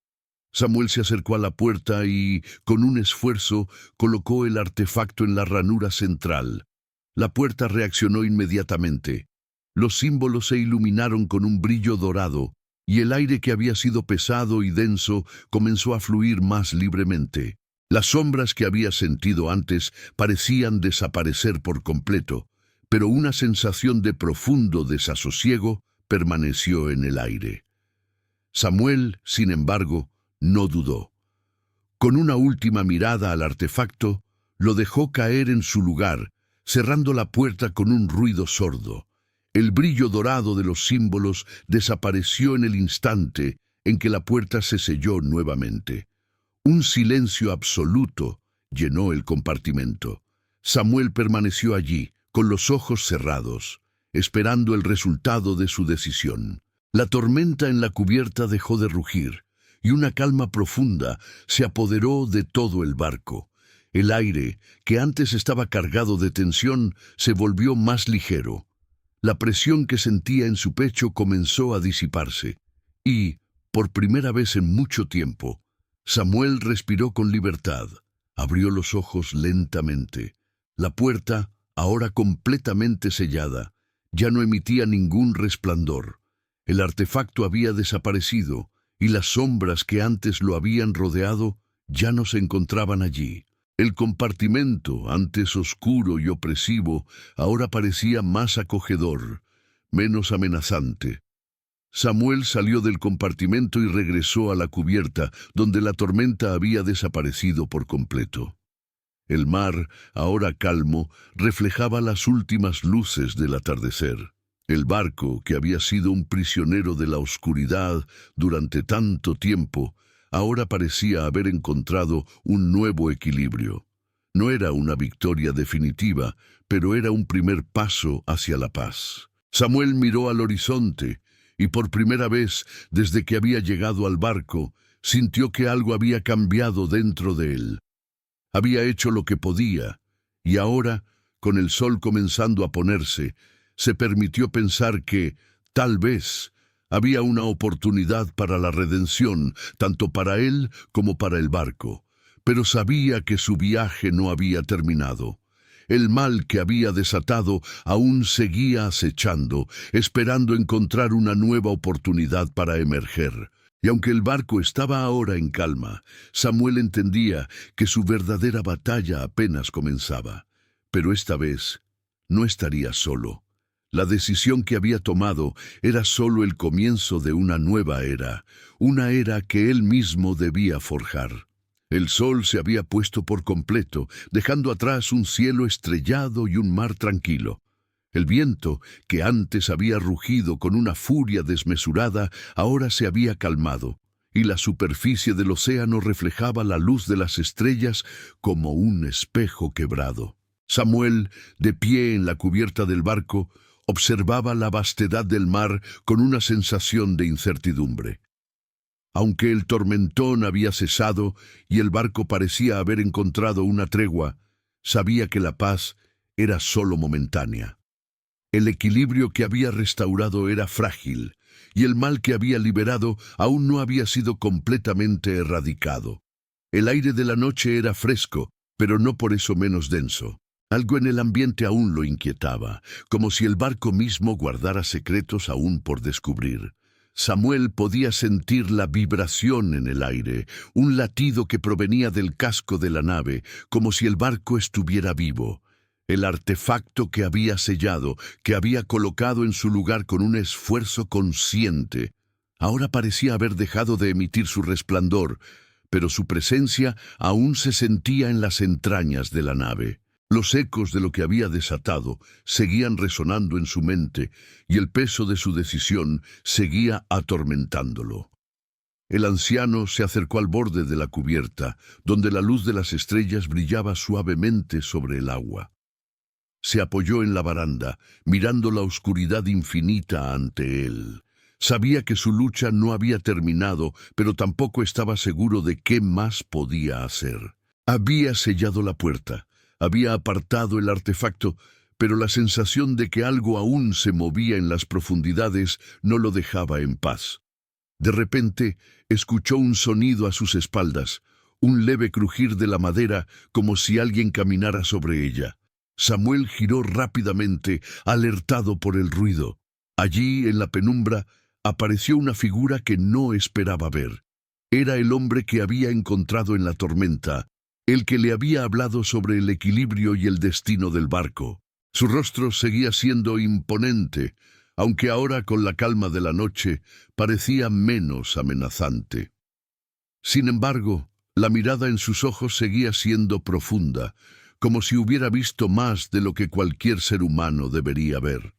Samuel se acercó a la puerta y, con un esfuerzo, colocó el artefacto en la ranura central. La puerta reaccionó inmediatamente. Los símbolos se iluminaron con un brillo dorado, y el aire que había sido pesado y denso comenzó a fluir más libremente. Las sombras que había sentido antes parecían desaparecer por completo, pero una sensación de profundo desasosiego permaneció en el aire. Samuel, sin embargo, no dudó. Con una última mirada al artefacto, lo dejó caer en su lugar, cerrando la puerta con un ruido sordo. El brillo dorado de los símbolos desapareció en el instante en que la puerta se selló nuevamente. Un silencio absoluto llenó el compartimento. Samuel permaneció allí, con los ojos cerrados, esperando el resultado de su decisión. La tormenta en la cubierta dejó de rugir, y una calma profunda se apoderó de todo el barco. El aire, que antes estaba cargado de tensión, se volvió más ligero. La presión que sentía en su pecho comenzó a disiparse, y, por primera vez en mucho tiempo, Samuel respiró con libertad. Abrió los ojos lentamente. La puerta, ahora completamente sellada, ya no emitía ningún resplandor. El artefacto había desaparecido, y las sombras que antes lo habían rodeado ya no se encontraban allí. El compartimento, antes oscuro y opresivo, ahora parecía más acogedor, menos amenazante. Samuel salió del compartimento y regresó a la cubierta, donde la tormenta había desaparecido por completo. El mar, ahora calmo, reflejaba las últimas luces del atardecer. El barco, que había sido un prisionero de la oscuridad durante tanto tiempo, ahora parecía haber encontrado un nuevo equilibrio. No era una victoria definitiva, pero era un primer paso hacia la paz. Samuel miró al horizonte y por primera vez desde que había llegado al barco, sintió que algo había cambiado dentro de él. Había hecho lo que podía, y ahora, con el sol comenzando a ponerse, se permitió pensar que, tal vez, había una oportunidad para la redención, tanto para él como para el barco, pero sabía que su viaje no había terminado. El mal que había desatado aún seguía acechando, esperando encontrar una nueva oportunidad para emerger. Y aunque el barco estaba ahora en calma, Samuel entendía que su verdadera batalla apenas comenzaba. Pero esta vez no estaría solo. La decisión que había tomado era solo el comienzo de una nueva era, una era que él mismo debía forjar. El sol se había puesto por completo, dejando atrás un cielo estrellado y un mar tranquilo. El viento, que antes había rugido con una furia desmesurada, ahora se había calmado, y la superficie del océano reflejaba la luz de las estrellas como un espejo quebrado. Samuel, de pie en la cubierta del barco, observaba la vastedad del mar con una sensación de incertidumbre. Aunque el tormentón había cesado y el barco parecía haber encontrado una tregua, sabía que la paz era solo momentánea. El equilibrio que había restaurado era frágil, y el mal que había liberado aún no había sido completamente erradicado. El aire de la noche era fresco, pero no por eso menos denso. Algo en el ambiente aún lo inquietaba, como si el barco mismo guardara secretos aún por descubrir. Samuel podía sentir la vibración en el aire, un latido que provenía del casco de la nave, como si el barco estuviera vivo. El artefacto que había sellado, que había colocado en su lugar con un esfuerzo consciente, ahora parecía haber dejado de emitir su resplandor, pero su presencia aún se sentía en las entrañas de la nave. Los ecos de lo que había desatado seguían resonando en su mente y el peso de su decisión seguía atormentándolo. El anciano se acercó al borde de la cubierta, donde la luz de las estrellas brillaba suavemente sobre el agua. Se apoyó en la baranda, mirando la oscuridad infinita ante él. Sabía que su lucha no había terminado, pero tampoco estaba seguro de qué más podía hacer. Había sellado la puerta, había apartado el artefacto, pero la sensación de que algo aún se movía en las profundidades no lo dejaba en paz. De repente, escuchó un sonido a sus espaldas, un leve crujir de la madera como si alguien caminara sobre ella. Samuel giró rápidamente, alertado por el ruido. Allí, en la penumbra, apareció una figura que no esperaba ver. Era el hombre que había encontrado en la tormenta, el que le había hablado sobre el equilibrio y el destino del barco. Su rostro seguía siendo imponente, aunque ahora con la calma de la noche parecía menos amenazante. Sin embargo, la mirada en sus ojos seguía siendo profunda, como si hubiera visto más de lo que cualquier ser humano debería ver.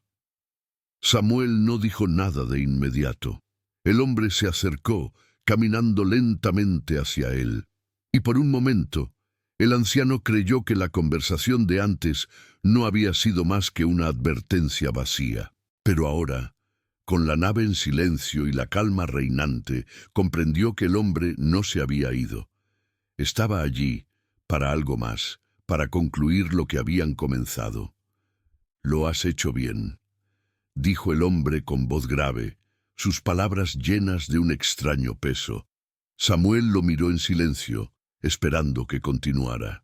Samuel no dijo nada de inmediato. El hombre se acercó, caminando lentamente hacia él, y por un momento, el anciano creyó que la conversación de antes no había sido más que una advertencia vacía. Pero ahora, con la nave en silencio y la calma reinante, comprendió que el hombre no se había ido. Estaba allí para algo más, para concluir lo que habían comenzado. «Lo has hecho bien», dijo el hombre con voz grave, sus palabras llenas de un extraño peso. Samuel lo miró en silencio, esperando que continuara.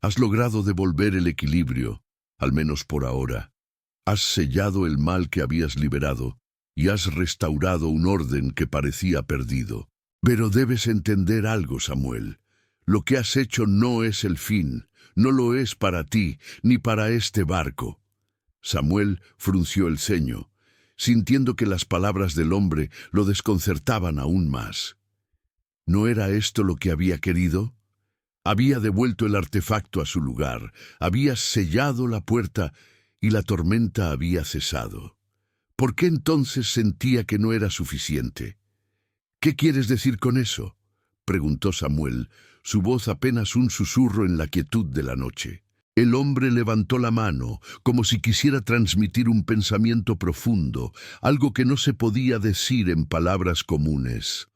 «Has logrado devolver el equilibrio, al menos por ahora. Has sellado el mal que habías liberado y has restaurado un orden que parecía perdido. Pero debes entender algo, Samuel. Lo que has hecho no es el fin, no lo es para ti, ni para este barco». Samuel frunció el ceño, sintiendo que las palabras del hombre lo desconcertaban aún más. ¿No era esto lo que había querido? Había devuelto el artefacto a su lugar, había sellado la puerta y la tormenta había cesado. ¿Por qué entonces sentía que no era suficiente? «¿Qué quieres decir con eso?», preguntó Samuel, su voz apenas un susurro en la quietud de la noche. El hombre levantó la mano, como si quisiera transmitir un pensamiento profundo, algo que no se podía decir en palabras comunes.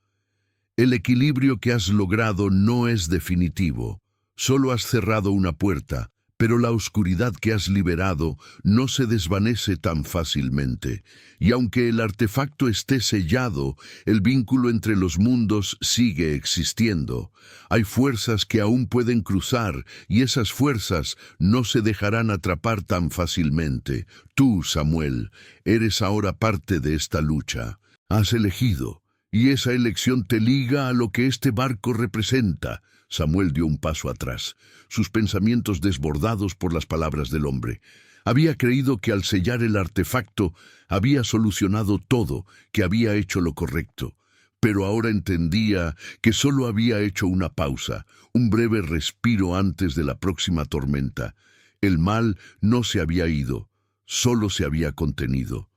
«El equilibrio que has logrado no es definitivo. Solo has cerrado una puerta, pero la oscuridad que has liberado no se desvanece tan fácilmente. Y aunque el artefacto esté sellado, el vínculo entre los mundos sigue existiendo. Hay fuerzas que aún pueden cruzar, y esas fuerzas no se dejarán atrapar tan fácilmente. Tú, Samuel, eres ahora parte de esta lucha. Has elegido, y esa elección te liga a lo que este barco representa». Samuel dio un paso atrás, sus pensamientos desbordados por las palabras del hombre. Había creído que al sellar el artefacto había solucionado todo, que había hecho lo correcto. Pero ahora entendía que solo había hecho una pausa, un breve respiro antes de la próxima tormenta. El mal no se había ido, solo se había contenido.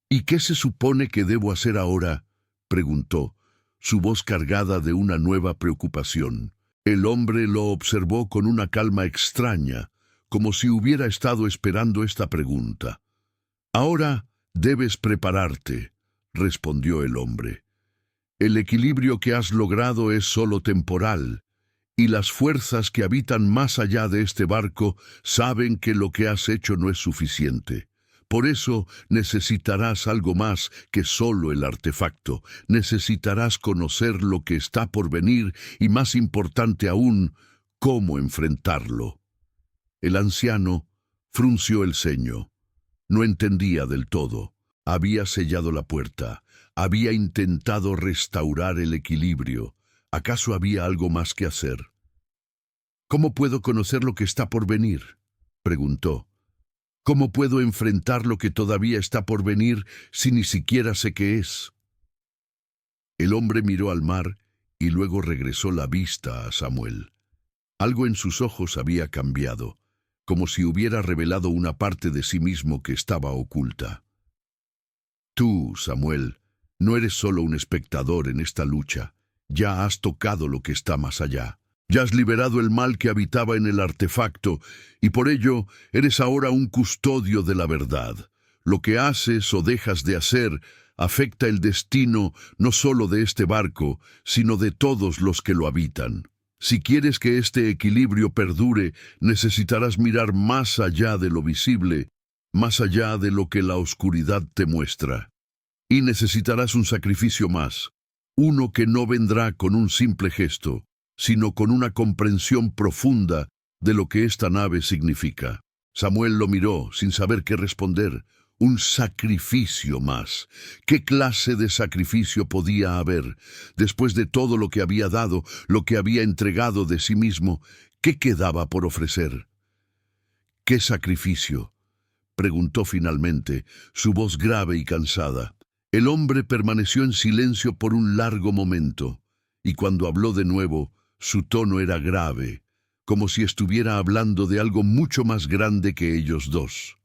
«¿Y qué se supone que debo hacer ahora?», preguntó, su voz cargada de una nueva preocupación. El hombre lo observó con una calma extraña, como si hubiera estado esperando esta pregunta. «Ahora debes prepararte», respondió el hombre. «El equilibrio que has logrado es solo temporal, y las fuerzas que habitan más allá de este barco saben que lo que has hecho no es suficiente. Por eso necesitarás algo más que solo el artefacto. Necesitarás conocer lo que está por venir y, más importante aún, cómo enfrentarlo». El anciano frunció el ceño. No entendía del todo. Había sellado la puerta. Había intentado restaurar el equilibrio. ¿Acaso había algo más que hacer? «¿Cómo puedo conocer lo que está por venir?», preguntó. «¿Cómo puedo enfrentar lo que todavía está por venir si ni siquiera sé qué es?». El hombre miró al mar y luego regresó la vista a Samuel. Algo en sus ojos había cambiado, como si hubiera revelado una parte de sí mismo que estaba oculta. Tú, Samuel, no eres solo un espectador en esta lucha, ya has tocado lo que está más allá. Ya has liberado el mal que habitaba en el artefacto, y por ello eres ahora un custodio de la verdad. Lo que haces o dejas de hacer afecta el destino no solo de este barco, sino de todos los que lo habitan. Si quieres que este equilibrio perdure, necesitarás mirar más allá de lo visible, más allá de lo que la oscuridad te muestra. Y necesitarás un sacrificio más, uno que no vendrá con un simple gesto, sino con una comprensión profunda de lo que esta nave significa. Samuel lo miró sin saber qué responder. Un sacrificio más. ¿Qué clase de sacrificio podía haber? Después de todo lo que había dado, lo que había entregado de sí mismo, ¿qué quedaba por ofrecer? ¿Qué sacrificio?, preguntó finalmente, su voz grave y cansada. El hombre permaneció en silencio por un largo momento, y cuando habló de nuevo, su tono era grave, como si estuviera hablando de algo mucho más grande que ellos dos.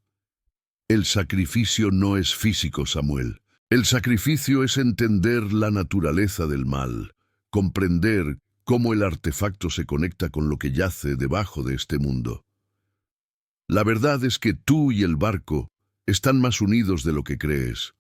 El sacrificio no es físico, Samuel. El sacrificio es entender la naturaleza del mal, comprender cómo el artefacto se conecta con lo que yace debajo de este mundo. La verdad es que tú y el barco están más unidos de lo que crees.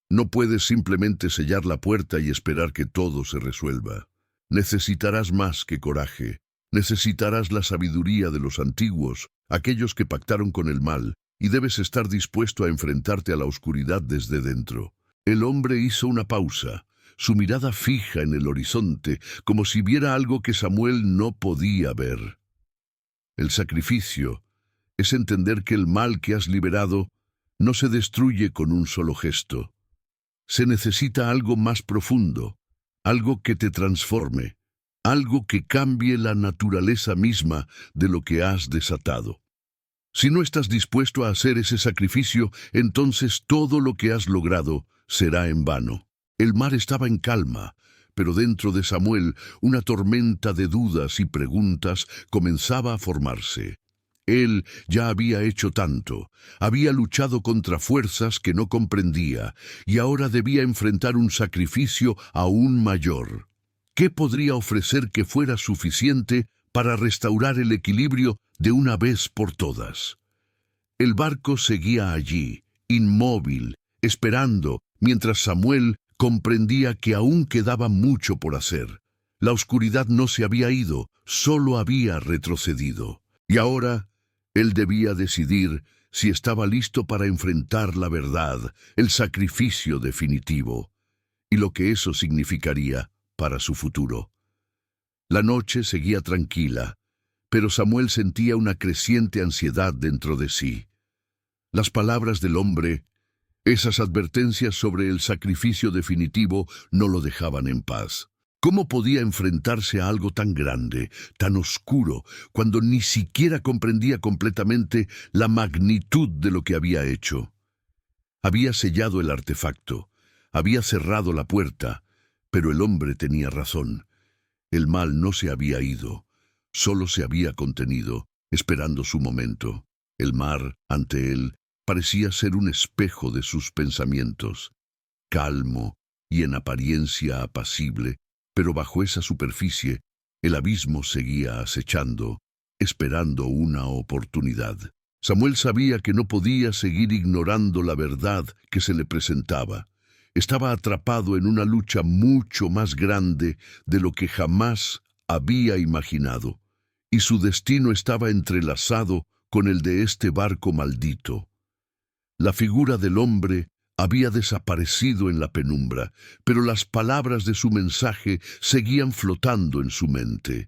No puedes simplemente sellar la puerta y esperar que todo se resuelva. Necesitarás más que coraje. Necesitarás la sabiduría de los antiguos, aquellos que pactaron con el mal, y debes estar dispuesto a enfrentarte a la oscuridad desde dentro. El hombre hizo una pausa, su mirada fija en el horizonte, como si viera algo que Samuel no podía ver. El sacrificio es entender que el mal que has liberado no se destruye con un solo gesto. Se necesita algo más profundo, algo que te transforme, algo que cambie la naturaleza misma de lo que has desatado. Si no estás dispuesto a hacer ese sacrificio, entonces todo lo que has logrado será en vano. El mar estaba en calma, pero dentro de Samuel una tormenta de dudas y preguntas comenzaba a formarse. Él ya había hecho tanto, había luchado contra fuerzas que no comprendía, y ahora debía enfrentar un sacrificio aún mayor. ¿Qué podría ofrecer que fuera suficiente para restaurar el equilibrio de una vez por todas? El barco seguía allí, inmóvil, esperando, mientras Samuel comprendía que aún quedaba mucho por hacer. La oscuridad no se había ido, solo había retrocedido. Y ahora él debía decidir si estaba listo para enfrentar la verdad, el sacrificio definitivo, y lo que eso significaría para su futuro. La noche seguía tranquila, pero Samuel sentía una creciente ansiedad dentro de sí. Las palabras del hombre, esas advertencias sobre el sacrificio definitivo, no lo dejaban en paz. ¿Cómo podía enfrentarse a algo tan grande, tan oscuro, cuando ni siquiera comprendía completamente la magnitud de lo que había hecho? Había sellado el artefacto, había cerrado la puerta, pero el hombre tenía razón. El mal no se había ido, solo se había contenido, esperando su momento. El mar, ante él, parecía ser un espejo de sus pensamientos, calmo y en apariencia apacible, pero bajo esa superficie, el abismo seguía acechando, esperando una oportunidad. Samuel sabía que no podía seguir ignorando la verdad que se le presentaba. Estaba atrapado en una lucha mucho más grande de lo que jamás había imaginado, y su destino estaba entrelazado con el de este barco maldito. La figura del hombre había desaparecido en la penumbra, pero las palabras de su mensaje seguían flotando en su mente.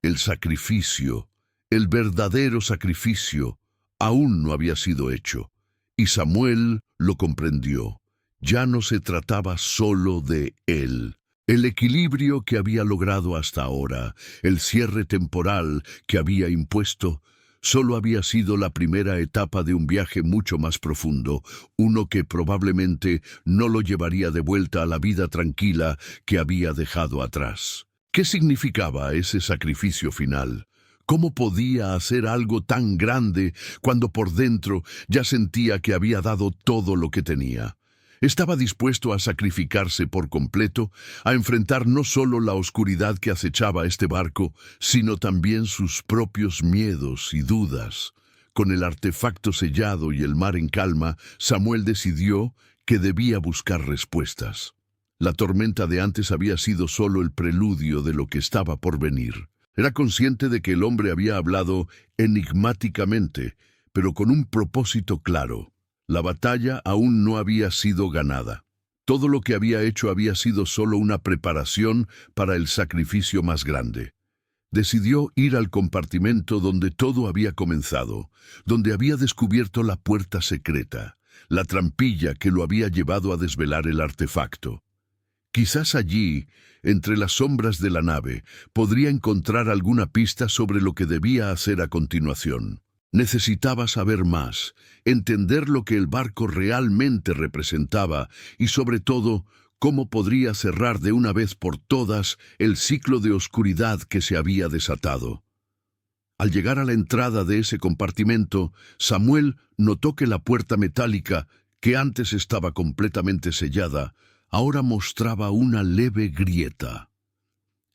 El sacrificio, el verdadero sacrificio, aún no había sido hecho, y Samuel lo comprendió. Ya no se trataba solo de él. El equilibrio que había logrado hasta ahora, el cierre temporal que había impuesto, solo había sido la primera etapa de un viaje mucho más profundo, uno que probablemente no lo llevaría de vuelta a la vida tranquila que había dejado atrás. ¿Qué significaba ese sacrificio final? ¿Cómo podía hacer algo tan grande cuando por dentro ya sentía que había dado todo lo que tenía? Estaba dispuesto a sacrificarse por completo, a enfrentar no solo la oscuridad que acechaba este barco, sino también sus propios miedos y dudas. Con el artefacto sellado y el mar en calma, Samuel decidió que debía buscar respuestas. La tormenta de antes había sido solo el preludio de lo que estaba por venir. Era consciente de que el hombre había hablado enigmáticamente, pero con un propósito claro. La batalla aún no había sido ganada. Todo lo que había hecho había sido solo una preparación para el sacrificio más grande. Decidió ir al compartimento donde todo había comenzado, donde había descubierto la puerta secreta, la trampilla que lo había llevado a desvelar el artefacto. Quizás allí, entre las sombras de la nave, podría encontrar alguna pista sobre lo que debía hacer a continuación. Necesitaba saber más, entender lo que el barco realmente representaba y, sobre todo, cómo podría cerrar de una vez por todas el ciclo de oscuridad que se había desatado. Al llegar a la entrada de ese compartimento, Samuel notó que la puerta metálica, que antes estaba completamente sellada, ahora mostraba una leve grieta.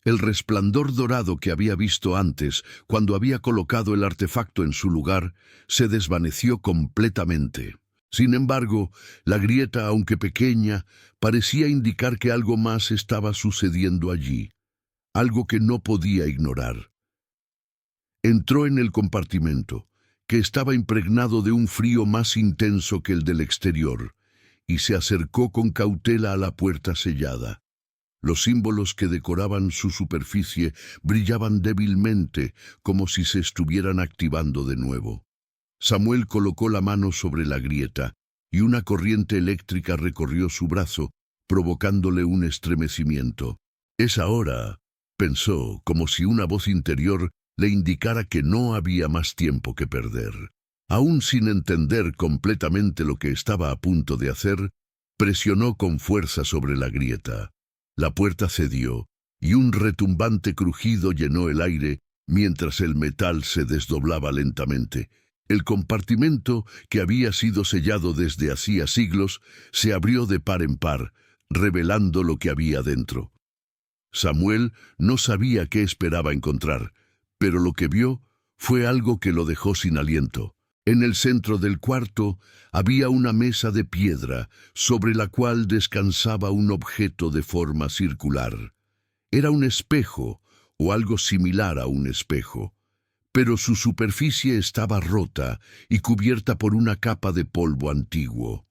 El resplandor dorado que había visto antes, cuando había colocado el artefacto en su lugar, se desvaneció completamente. Sin embargo, la grieta, aunque pequeña, parecía indicar que algo más estaba sucediendo allí, algo que no podía ignorar. Entró en el compartimento, que estaba impregnado de un frío más intenso que el del exterior, y se acercó con cautela a la puerta sellada. Los símbolos que decoraban su superficie brillaban débilmente, como si se estuvieran activando de nuevo. Samuel colocó la mano sobre la grieta, y una corriente eléctrica recorrió su brazo, provocándole un estremecimiento. «Es ahora», pensó, como si una voz interior le indicara que no había más tiempo que perder. Aún sin entender completamente lo que estaba a punto de hacer, presionó con fuerza sobre la grieta. La puerta cedió, y un retumbante crujido llenó el aire mientras el metal se desdoblaba lentamente. El compartimento, que había sido sellado desde hacía siglos, se abrió de par en par, revelando lo que había dentro. Samuel no sabía qué esperaba encontrar, pero lo que vio fue algo que lo dejó sin aliento. En el centro del cuarto había una mesa de piedra sobre la cual descansaba un objeto de forma circular. Era un espejo, o algo similar a un espejo, pero su superficie estaba rota y cubierta por una capa de polvo antiguo.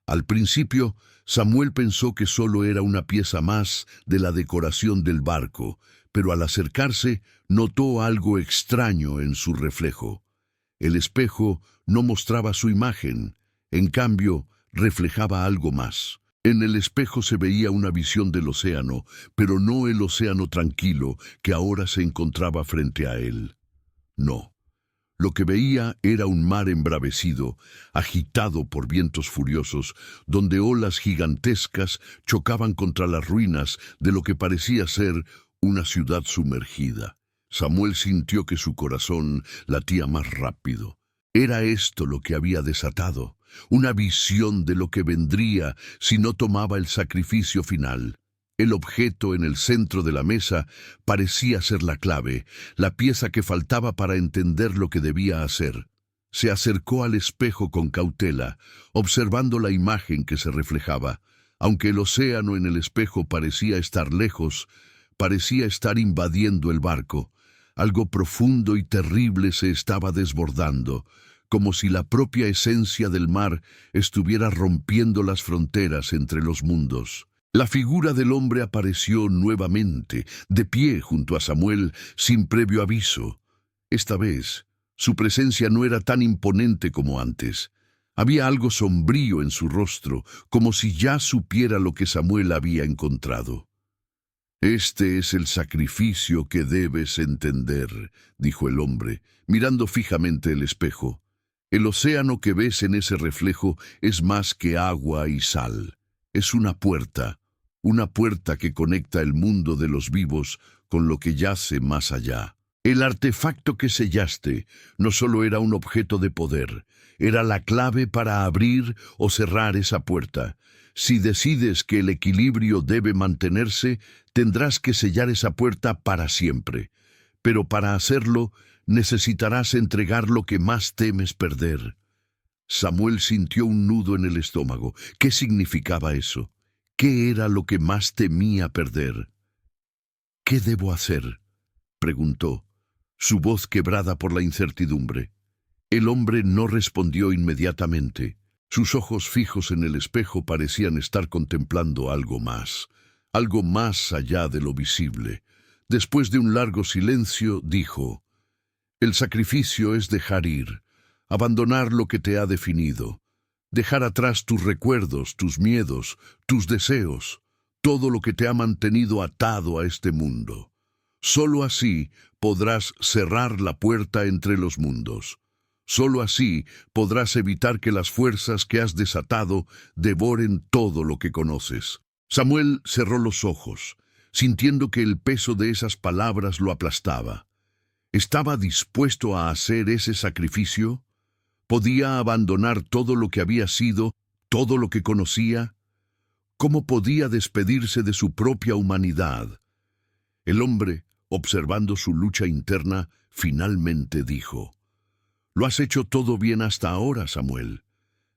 Al principio, Samuel pensó que solo era una pieza más de la decoración del barco, pero al acercarse notó algo extraño en su reflejo. El espejo no mostraba su imagen, en cambio, reflejaba algo más. En el espejo se veía una visión del océano, pero no el océano tranquilo que ahora se encontraba frente a él. No, lo que veía era un mar embravecido, agitado por vientos furiosos, donde olas gigantescas chocaban contra las ruinas de lo que parecía ser una ciudad sumergida. Samuel sintió que su corazón latía más rápido. Era esto lo que había desatado, una visión de lo que vendría si no tomaba el sacrificio final. El objeto en el centro de la mesa parecía ser la clave, la pieza que faltaba para entender lo que debía hacer. Se acercó al espejo con cautela, observando la imagen que se reflejaba. Aunque el océano en el espejo parecía estar lejos, parecía estar invadiendo el barco. Algo profundo y terrible se estaba desbordando, como si la propia esencia del mar estuviera rompiendo las fronteras entre los mundos. La figura del hombre apareció nuevamente, de pie junto a Samuel, sin previo aviso. Esta vez, su presencia no era tan imponente como antes. Había algo sombrío en su rostro, como si ya supiera lo que Samuel había encontrado. Este es el sacrificio que debes entender, dijo el hombre, mirando fijamente el espejo. El océano que ves en ese reflejo es más que agua y sal. Es una puerta que conecta el mundo de los vivos con lo que yace más allá. El artefacto que sellaste no solo era un objeto de poder, era la clave para abrir o cerrar esa puerta. Si decides que el equilibrio debe mantenerse, tendrás que sellar esa puerta para siempre. Pero para hacerlo, necesitarás entregar lo que más temes perder. Samuel sintió un nudo en el estómago. ¿Qué significaba eso? ¿Qué era lo que más temía perder? ¿Qué debo hacer?, preguntó, su voz quebrada por la incertidumbre. El hombre no respondió inmediatamente. Sus ojos fijos en el espejo parecían estar contemplando algo más allá de lo visible. Después de un largo silencio, dijo: «El sacrificio es dejar ir, abandonar lo que te ha definido, dejar atrás tus recuerdos, tus miedos, tus deseos, todo lo que te ha mantenido atado a este mundo. Solo así podrás cerrar la puerta entre los mundos. Solo así podrás evitar que las fuerzas que has desatado devoren todo lo que conoces». Samuel cerró los ojos, sintiendo que el peso de esas palabras lo aplastaba. ¿Estaba dispuesto a hacer ese sacrificio? ¿Podía abandonar todo lo que había sido, todo lo que conocía? ¿Cómo podía despedirse de su propia humanidad? El hombre, observando su lucha interna, finalmente dijo: «Lo has hecho todo bien hasta ahora, Samuel.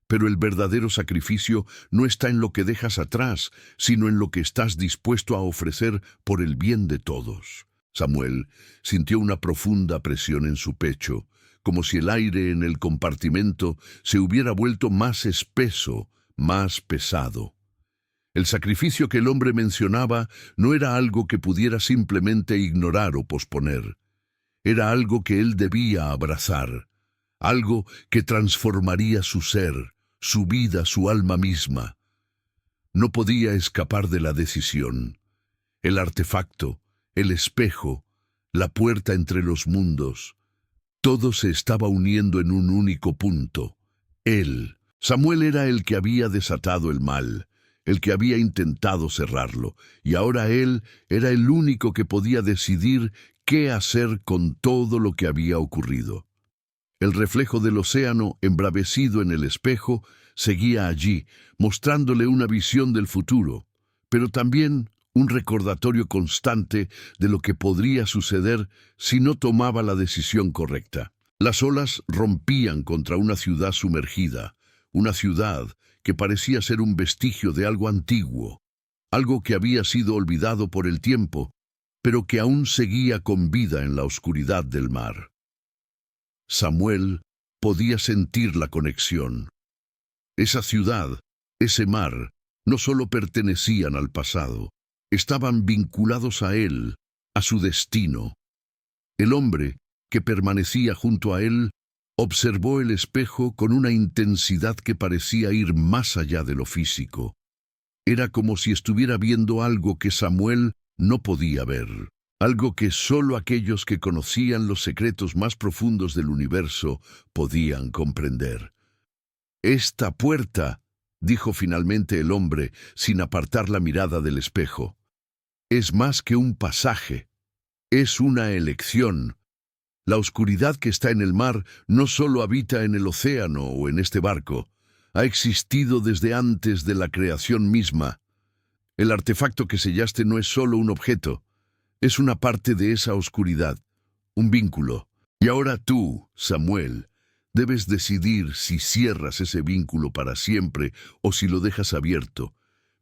Pero el verdadero sacrificio no está en lo que dejas atrás, sino en lo que estás dispuesto a ofrecer por el bien de todos». Samuel sintió una profunda presión en su pecho, como si el aire en el compartimento se hubiera vuelto más espeso, más pesado. El sacrificio que el hombre mencionaba no era algo que pudiera simplemente ignorar o posponer. Era algo que él debía abrazar, algo que transformaría su ser, su vida, su alma misma. No podía escapar de la decisión. El artefacto, el espejo, la puerta entre los mundos, todo se estaba uniendo en un único punto. Él. Samuel era el que había desatado el mal, el que había intentado cerrarlo, y ahora él era el único que podía decidir qué hacer con todo lo que había ocurrido. El reflejo del océano, embravecido en el espejo, seguía allí, mostrándole una visión del futuro, pero también un recordatorio constante de lo que podría suceder si no tomaba la decisión correcta. Las olas rompían contra una ciudad sumergida, una ciudad que parecía ser un vestigio de algo antiguo, algo que había sido olvidado por el tiempo, pero que aún seguía con vida en la oscuridad del mar. Samuel podía sentir la conexión. Esa ciudad, ese mar, no solo pertenecían al pasado, estaban vinculados a él, a su destino. El hombre, que permanecía junto a él, observó el espejo con una intensidad que parecía ir más allá de lo físico. Era como si estuviera viendo algo que Samuel no podía ver. Algo que solo aquellos que conocían los secretos más profundos del universo podían comprender. «Esta puerta», dijo finalmente el hombre, sin apartar la mirada del espejo, «es más que un pasaje, es una elección. La oscuridad que está en el mar no solo habita en el océano o en este barco, ha existido desde antes de la creación misma. El artefacto que sellaste no es solo un objeto, es una parte de esa oscuridad, un vínculo. Y ahora tú, Samuel, debes decidir si cierras ese vínculo para siempre o si lo dejas abierto,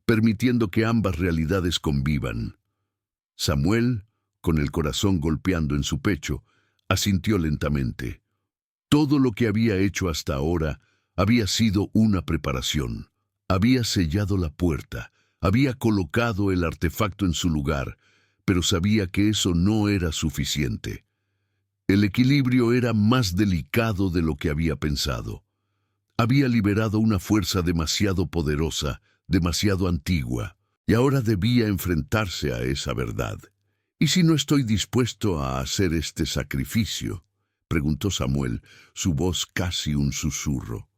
permitiendo que ambas realidades convivan». Samuel, con el corazón golpeando en su pecho, asintió lentamente. Todo lo que había hecho hasta ahora había sido una preparación. Había sellado la puerta, había colocado el artefacto en su lugar, pero sabía que eso no era suficiente. El equilibrio era más delicado de lo que había pensado. Había liberado una fuerza demasiado poderosa, demasiado antigua. y ahora debía enfrentarse a esa verdad. ¿Y si no estoy dispuesto a hacer este sacrificio?, preguntó Samuel, su voz casi un susurro.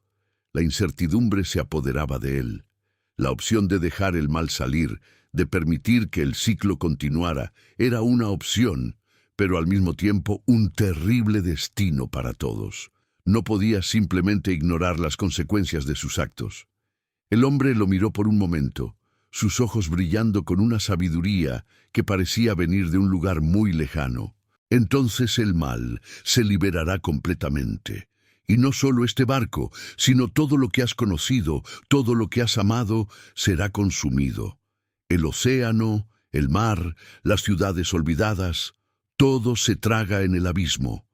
La incertidumbre se apoderaba de él. La opción de dejar el mal salir, de permitir que el ciclo continuara, era una opción, pero al mismo tiempo un terrible destino para todos. No podía simplemente ignorar las consecuencias de sus actos. El hombre lo miró por un momento, sus ojos brillando con una sabiduría que parecía venir de un lugar muy lejano. Entonces el mal se liberará completamente. Y no solo este barco, sino todo lo que has conocido, todo lo que has amado, será consumido. El océano, el mar, las ciudades olvidadas, todo se traga en el abismo.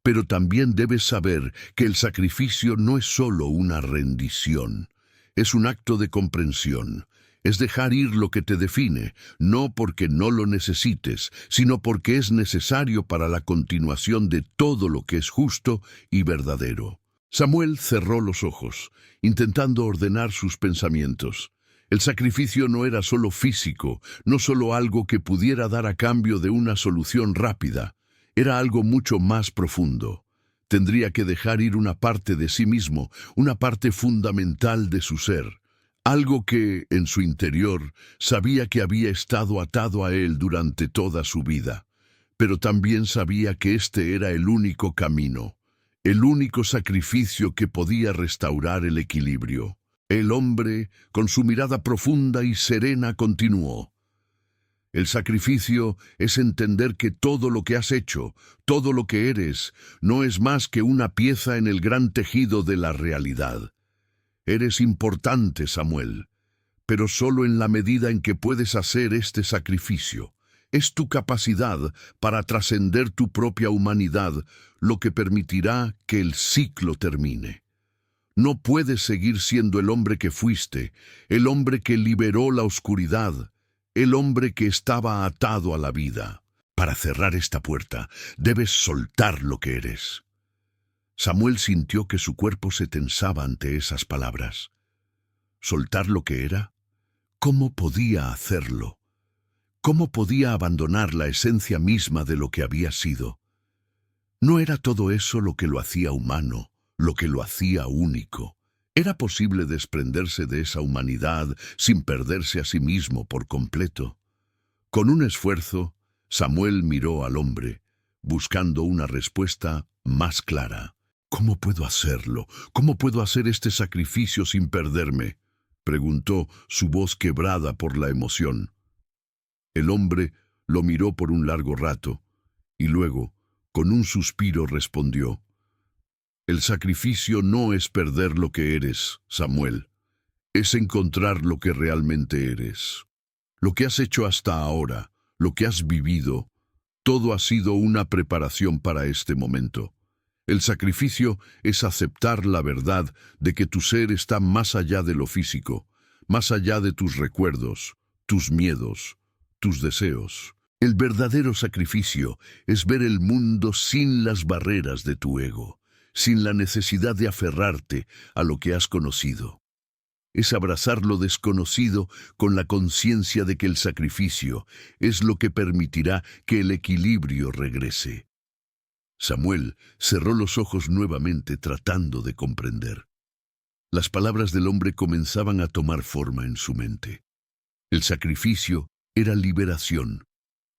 Pero también debes saber que el sacrificio no es solo una rendición. Es un acto de comprensión. Es dejar ir lo que te define, no porque no lo necesites, sino porque es necesario para la continuación de todo lo que es justo y verdadero. Samuel cerró los ojos, intentando ordenar sus pensamientos. El sacrificio no era solo físico, no solo algo que pudiera dar a cambio de una solución rápida. Era algo mucho más profundo. Tendría que dejar ir una parte de sí mismo, una parte fundamental de su ser. Algo que, en su interior, sabía que había estado atado a él durante toda su vida. Pero también sabía que este era el único camino, el único sacrificio que podía restaurar el equilibrio. El hombre, con su mirada profunda y serena, continuó. El sacrificio es entender que todo lo que has hecho, todo lo que eres, no es más que una pieza en el gran tejido de la realidad. Eres importante, Samuel, pero solo en la medida en que puedes hacer este sacrificio. Es tu capacidad para trascender tu propia humanidad lo que permitirá que el ciclo termine. No puedes seguir siendo el hombre que fuiste, el hombre que liberó la oscuridad, el hombre que estaba atado a la vida. Para cerrar esta puerta, debes soltar lo que eres. Samuel sintió que su cuerpo se tensaba ante esas palabras. ¿Soltar lo que era? ¿Cómo podía hacerlo? ¿Cómo podía abandonar la esencia misma de lo que había sido? No era todo eso lo que lo hacía humano, lo que lo hacía único. Era posible desprenderse de esa humanidad sin perderse a sí mismo por completo. Con un esfuerzo, Samuel miró al hombre, buscando una respuesta más clara. ¿Cómo puedo hacerlo? ¿Cómo puedo hacer este sacrificio sin perderme?, preguntó, su voz quebrada por la emoción. El hombre lo miró por un largo rato, y luego, con un suspiro, respondió. El sacrificio no es perder lo que eres, Samuel. Es encontrar lo que realmente eres. Lo que has hecho hasta ahora, lo que has vivido, todo ha sido una preparación para este momento. El sacrificio es aceptar la verdad de que tu ser está más allá de lo físico, más allá de tus recuerdos, tus miedos, tus deseos. El verdadero sacrificio es ver el mundo sin las barreras de tu ego, sin la necesidad de aferrarte a lo que has conocido. Es abrazar lo desconocido con la conciencia de que el sacrificio es lo que permitirá que el equilibrio regrese. Samuel cerró los ojos nuevamente tratando de comprender. Las palabras del hombre comenzaban a tomar forma en su mente. El sacrificio era liberación,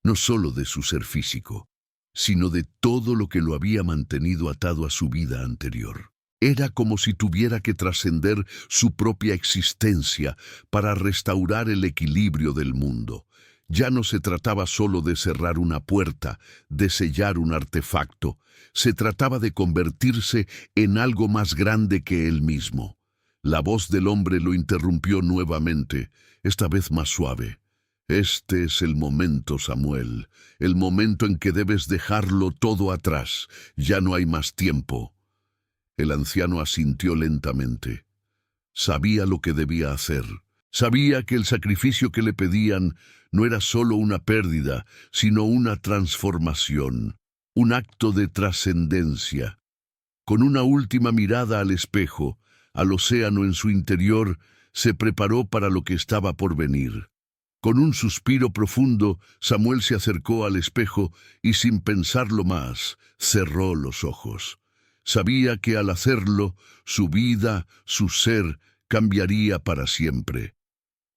no solo de su ser físico, sino de todo lo que lo había mantenido atado a su vida anterior. Era como si tuviera que trascender su propia existencia para restaurar el equilibrio del mundo. Ya no se trataba solo de cerrar una puerta, de sellar un artefacto. Se trataba de convertirse en algo más grande que él mismo. La voz del hombre lo interrumpió nuevamente, esta vez más suave. Este es el momento, Samuel, el momento en que debes dejarlo todo atrás. Ya no hay más tiempo. El anciano asintió lentamente. Sabía lo que debía hacer. Sabía que el sacrificio que le pedían no era solo una pérdida, sino una transformación, un acto de trascendencia. Con una última mirada al espejo, al océano en su interior, se preparó para lo que estaba por venir. Con un suspiro profundo, Samuel se acercó al espejo y sin pensarlo más, cerró los ojos. Sabía que al hacerlo, su vida, su ser, cambiaría para siempre.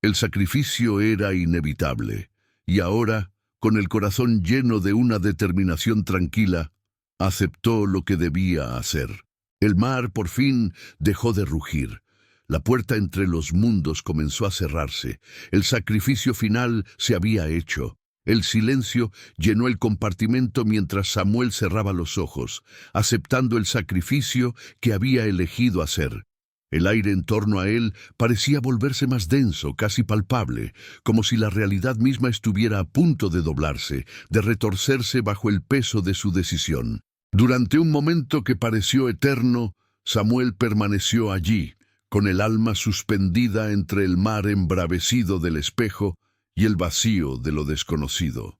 El sacrificio era inevitable, y ahora, con el corazón lleno de una determinación tranquila, aceptó lo que debía hacer. El mar, por fin, dejó de rugir. La puerta entre los mundos comenzó a cerrarse. El sacrificio final se había hecho. El silencio llenó el compartimento mientras Samuel cerraba los ojos, aceptando el sacrificio que había elegido hacer. El aire en torno a él parecía volverse más denso, casi palpable, como si la realidad misma estuviera a punto de doblarse, de retorcerse bajo el peso de su decisión. Durante un momento que pareció eterno, Samuel permaneció allí, con el alma suspendida entre el mar embravecido del espejo y el vacío de lo desconocido.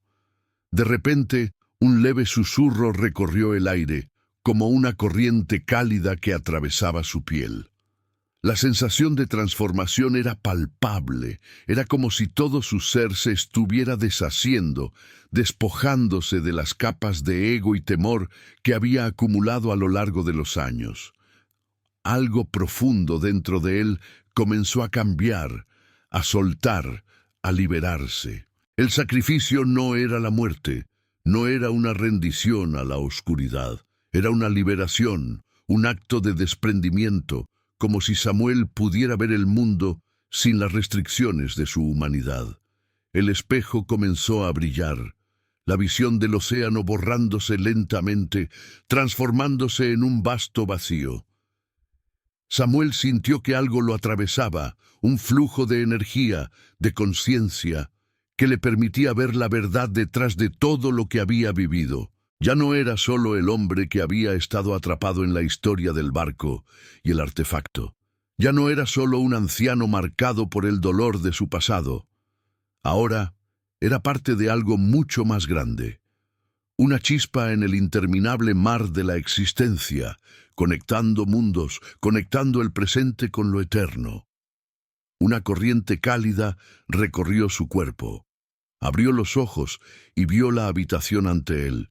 De repente, un leve susurro recorrió el aire, como una corriente cálida que atravesaba su piel. La sensación de transformación era palpable, era como si todo su ser se estuviera deshaciendo, despojándose de las capas de ego y temor que había acumulado a lo largo de los años. Algo profundo dentro de él comenzó a cambiar, a soltar, a liberarse. El sacrificio no era la muerte, no era una rendición a la oscuridad, era una liberación, un acto de desprendimiento, como si Samuel pudiera ver el mundo sin las restricciones de su humanidad. El espejo comenzó a brillar, la visión del océano borrándose lentamente, transformándose en un vasto vacío. Samuel sintió que algo lo atravesaba, un flujo de energía, de conciencia, que le permitía ver la verdad detrás de todo lo que había vivido. Ya no era solo el hombre que había estado atrapado en la historia del barco y el artefacto. Ya no era solo un anciano marcado por el dolor de su pasado. Ahora era parte de algo mucho más grande. Una chispa en el interminable mar de la existencia, conectando mundos, conectando el presente con lo eterno. Una corriente cálida recorrió su cuerpo. Abrió los ojos y vio la habitación ante él.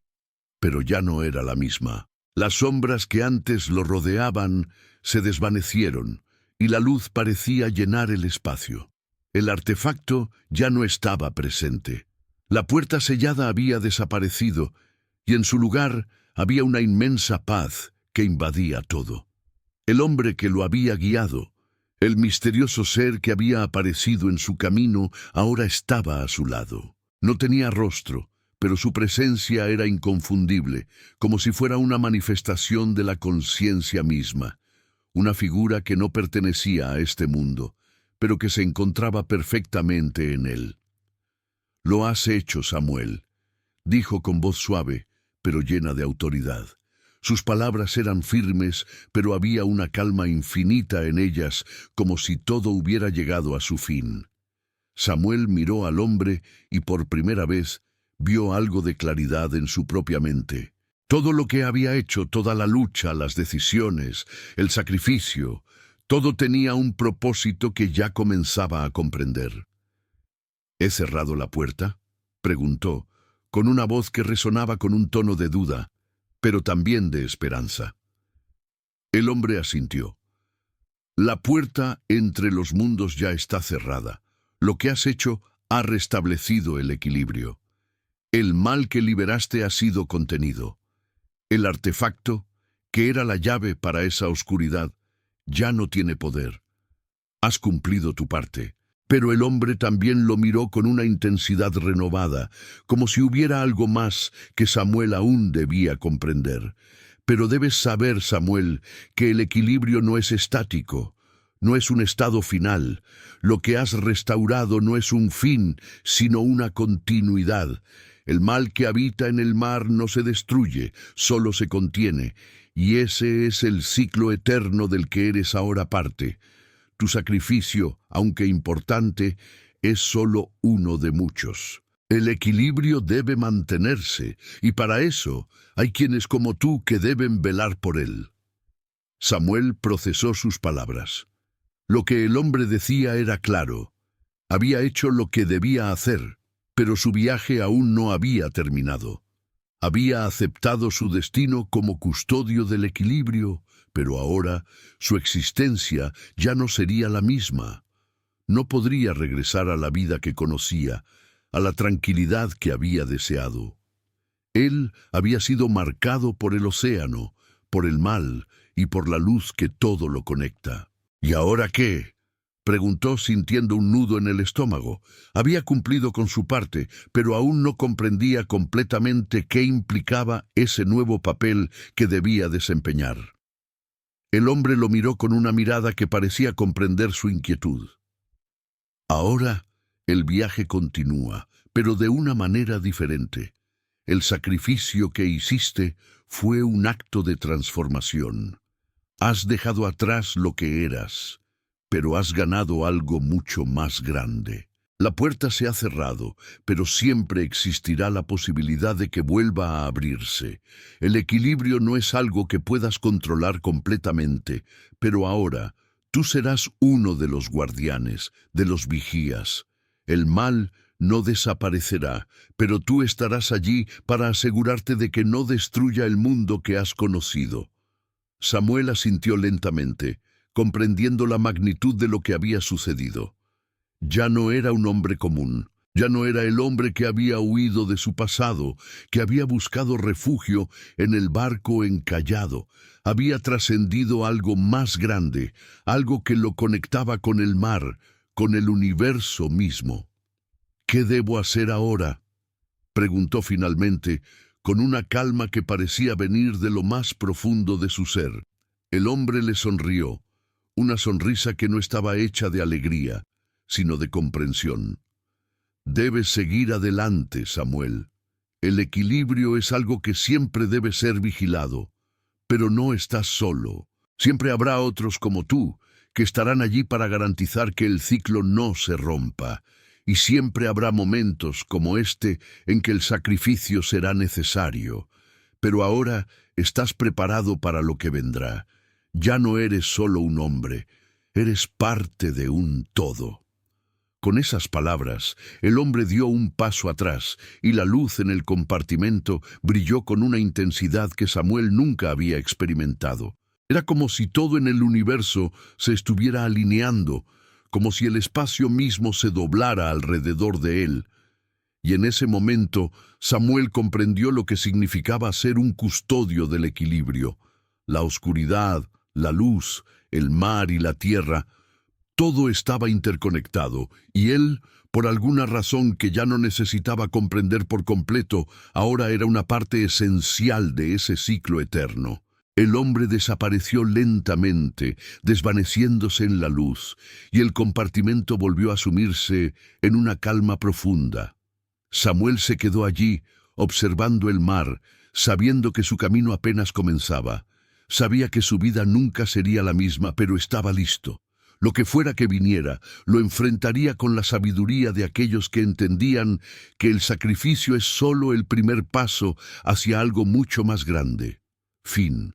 Pero ya no era la misma. Las sombras que antes lo rodeaban se desvanecieron y la luz parecía llenar el espacio. El artefacto ya no estaba presente. La puerta sellada había desaparecido y en su lugar había una inmensa paz que invadía todo. El hombre que lo había guiado, el misterioso ser que había aparecido en su camino, ahora estaba a su lado. No tenía rostro, pero su presencia era inconfundible, como si fuera una manifestación de la conciencia misma, una figura que no pertenecía a este mundo, pero que se encontraba perfectamente en él. «Lo has hecho, Samuel», dijo con voz suave, pero llena de autoridad. Sus palabras eran firmes, pero había una calma infinita en ellas, como si todo hubiera llegado a su fin. Samuel miró al hombre y por primera vez vio algo de claridad en su propia mente. Todo lo que había hecho, toda la lucha, las decisiones, el sacrificio, todo tenía un propósito que ya comenzaba a comprender. «¿He cerrado la puerta?», preguntó, con una voz que resonaba con un tono de duda, pero también de esperanza. El hombre asintió. «La puerta entre los mundos ya está cerrada. Lo que has hecho ha restablecido el equilibrio. El mal que liberaste ha sido contenido. El artefacto, que era la llave para esa oscuridad, ya no tiene poder. Has cumplido tu parte». Pero el hombre también lo miró con una intensidad renovada, como si hubiera algo más que Samuel aún debía comprender. «Pero debes saber, Samuel, que el equilibrio no es estático, no es un estado final. Lo que has restaurado no es un fin, sino una continuidad. El mal que habita en el mar no se destruye, solo se contiene, y ese es el ciclo eterno del que eres ahora parte. Tu sacrificio, aunque importante, es solo uno de muchos. El equilibrio debe mantenerse, y para eso hay quienes como tú que deben velar por él». Samuel procesó sus palabras. Lo que el hombre decía era claro. Había hecho lo que debía hacer, pero su viaje aún no había terminado. Había aceptado su destino como custodio del equilibrio, pero ahora su existencia ya no sería la misma. No podría regresar a la vida que conocía, a la tranquilidad que había deseado. Él había sido marcado por el océano, por el mal y por la luz que todo lo conecta. ¿Y ahora qué?, preguntó sintiendo un nudo en el estómago. Había cumplido con su parte, pero aún no comprendía completamente qué implicaba ese nuevo papel que debía desempeñar. El hombre lo miró con una mirada que parecía comprender su inquietud. Ahora el viaje continúa, pero de una manera diferente. El sacrificio que hiciste fue un acto de transformación. Has dejado atrás lo que eras, pero has ganado algo mucho más grande. La puerta se ha cerrado, pero siempre existirá la posibilidad de que vuelva a abrirse. El equilibrio no es algo que puedas controlar completamente, pero ahora tú serás uno de los guardianes, de los vigías. El mal no desaparecerá, pero tú estarás allí para asegurarte de que no destruya el mundo que has conocido. Samuel asintió lentamente, comprendiendo la magnitud de lo que había sucedido. Ya no era un hombre común, ya no era el hombre que había huido de su pasado, que había buscado refugio en el barco encallado. Había trascendido algo más grande, algo que lo conectaba con el mar, con el universo mismo. ¿Qué debo hacer ahora?, preguntó finalmente, con una calma que parecía venir de lo más profundo de su ser. El hombre le sonrió, una sonrisa que no estaba hecha de alegría, sino de comprensión. Debes seguir adelante, Samuel. El equilibrio es algo que siempre debe ser vigilado, pero no estás solo. Siempre habrá otros como tú, que estarán allí para garantizar que el ciclo no se rompa. Y siempre habrá momentos como este en que el sacrificio será necesario. Pero ahora estás preparado para lo que vendrá. Ya no eres solo un hombre, eres parte de un todo. Con esas palabras, el hombre dio un paso atrás y la luz en el compartimento brilló con una intensidad que Samuel nunca había experimentado. Era como si todo en el universo se estuviera alineando, como si el espacio mismo se doblara alrededor de él. Y en ese momento, Samuel comprendió lo que significaba ser un custodio del equilibrio. La oscuridad, la luz, el mar y la tierra, todo estaba interconectado, y él, por alguna razón que ya no necesitaba comprender por completo, ahora era una parte esencial de ese ciclo eterno. El hombre desapareció lentamente, desvaneciéndose en la luz, y el compartimento volvió a sumirse en una calma profunda. Samuel se quedó allí, observando el mar, sabiendo que su camino apenas comenzaba. Sabía que su vida nunca sería la misma, pero estaba listo. Lo que fuera que viniera, lo enfrentaría con la sabiduría de aquellos que entendían que el sacrificio es solo el primer paso hacia algo mucho más grande. Fin.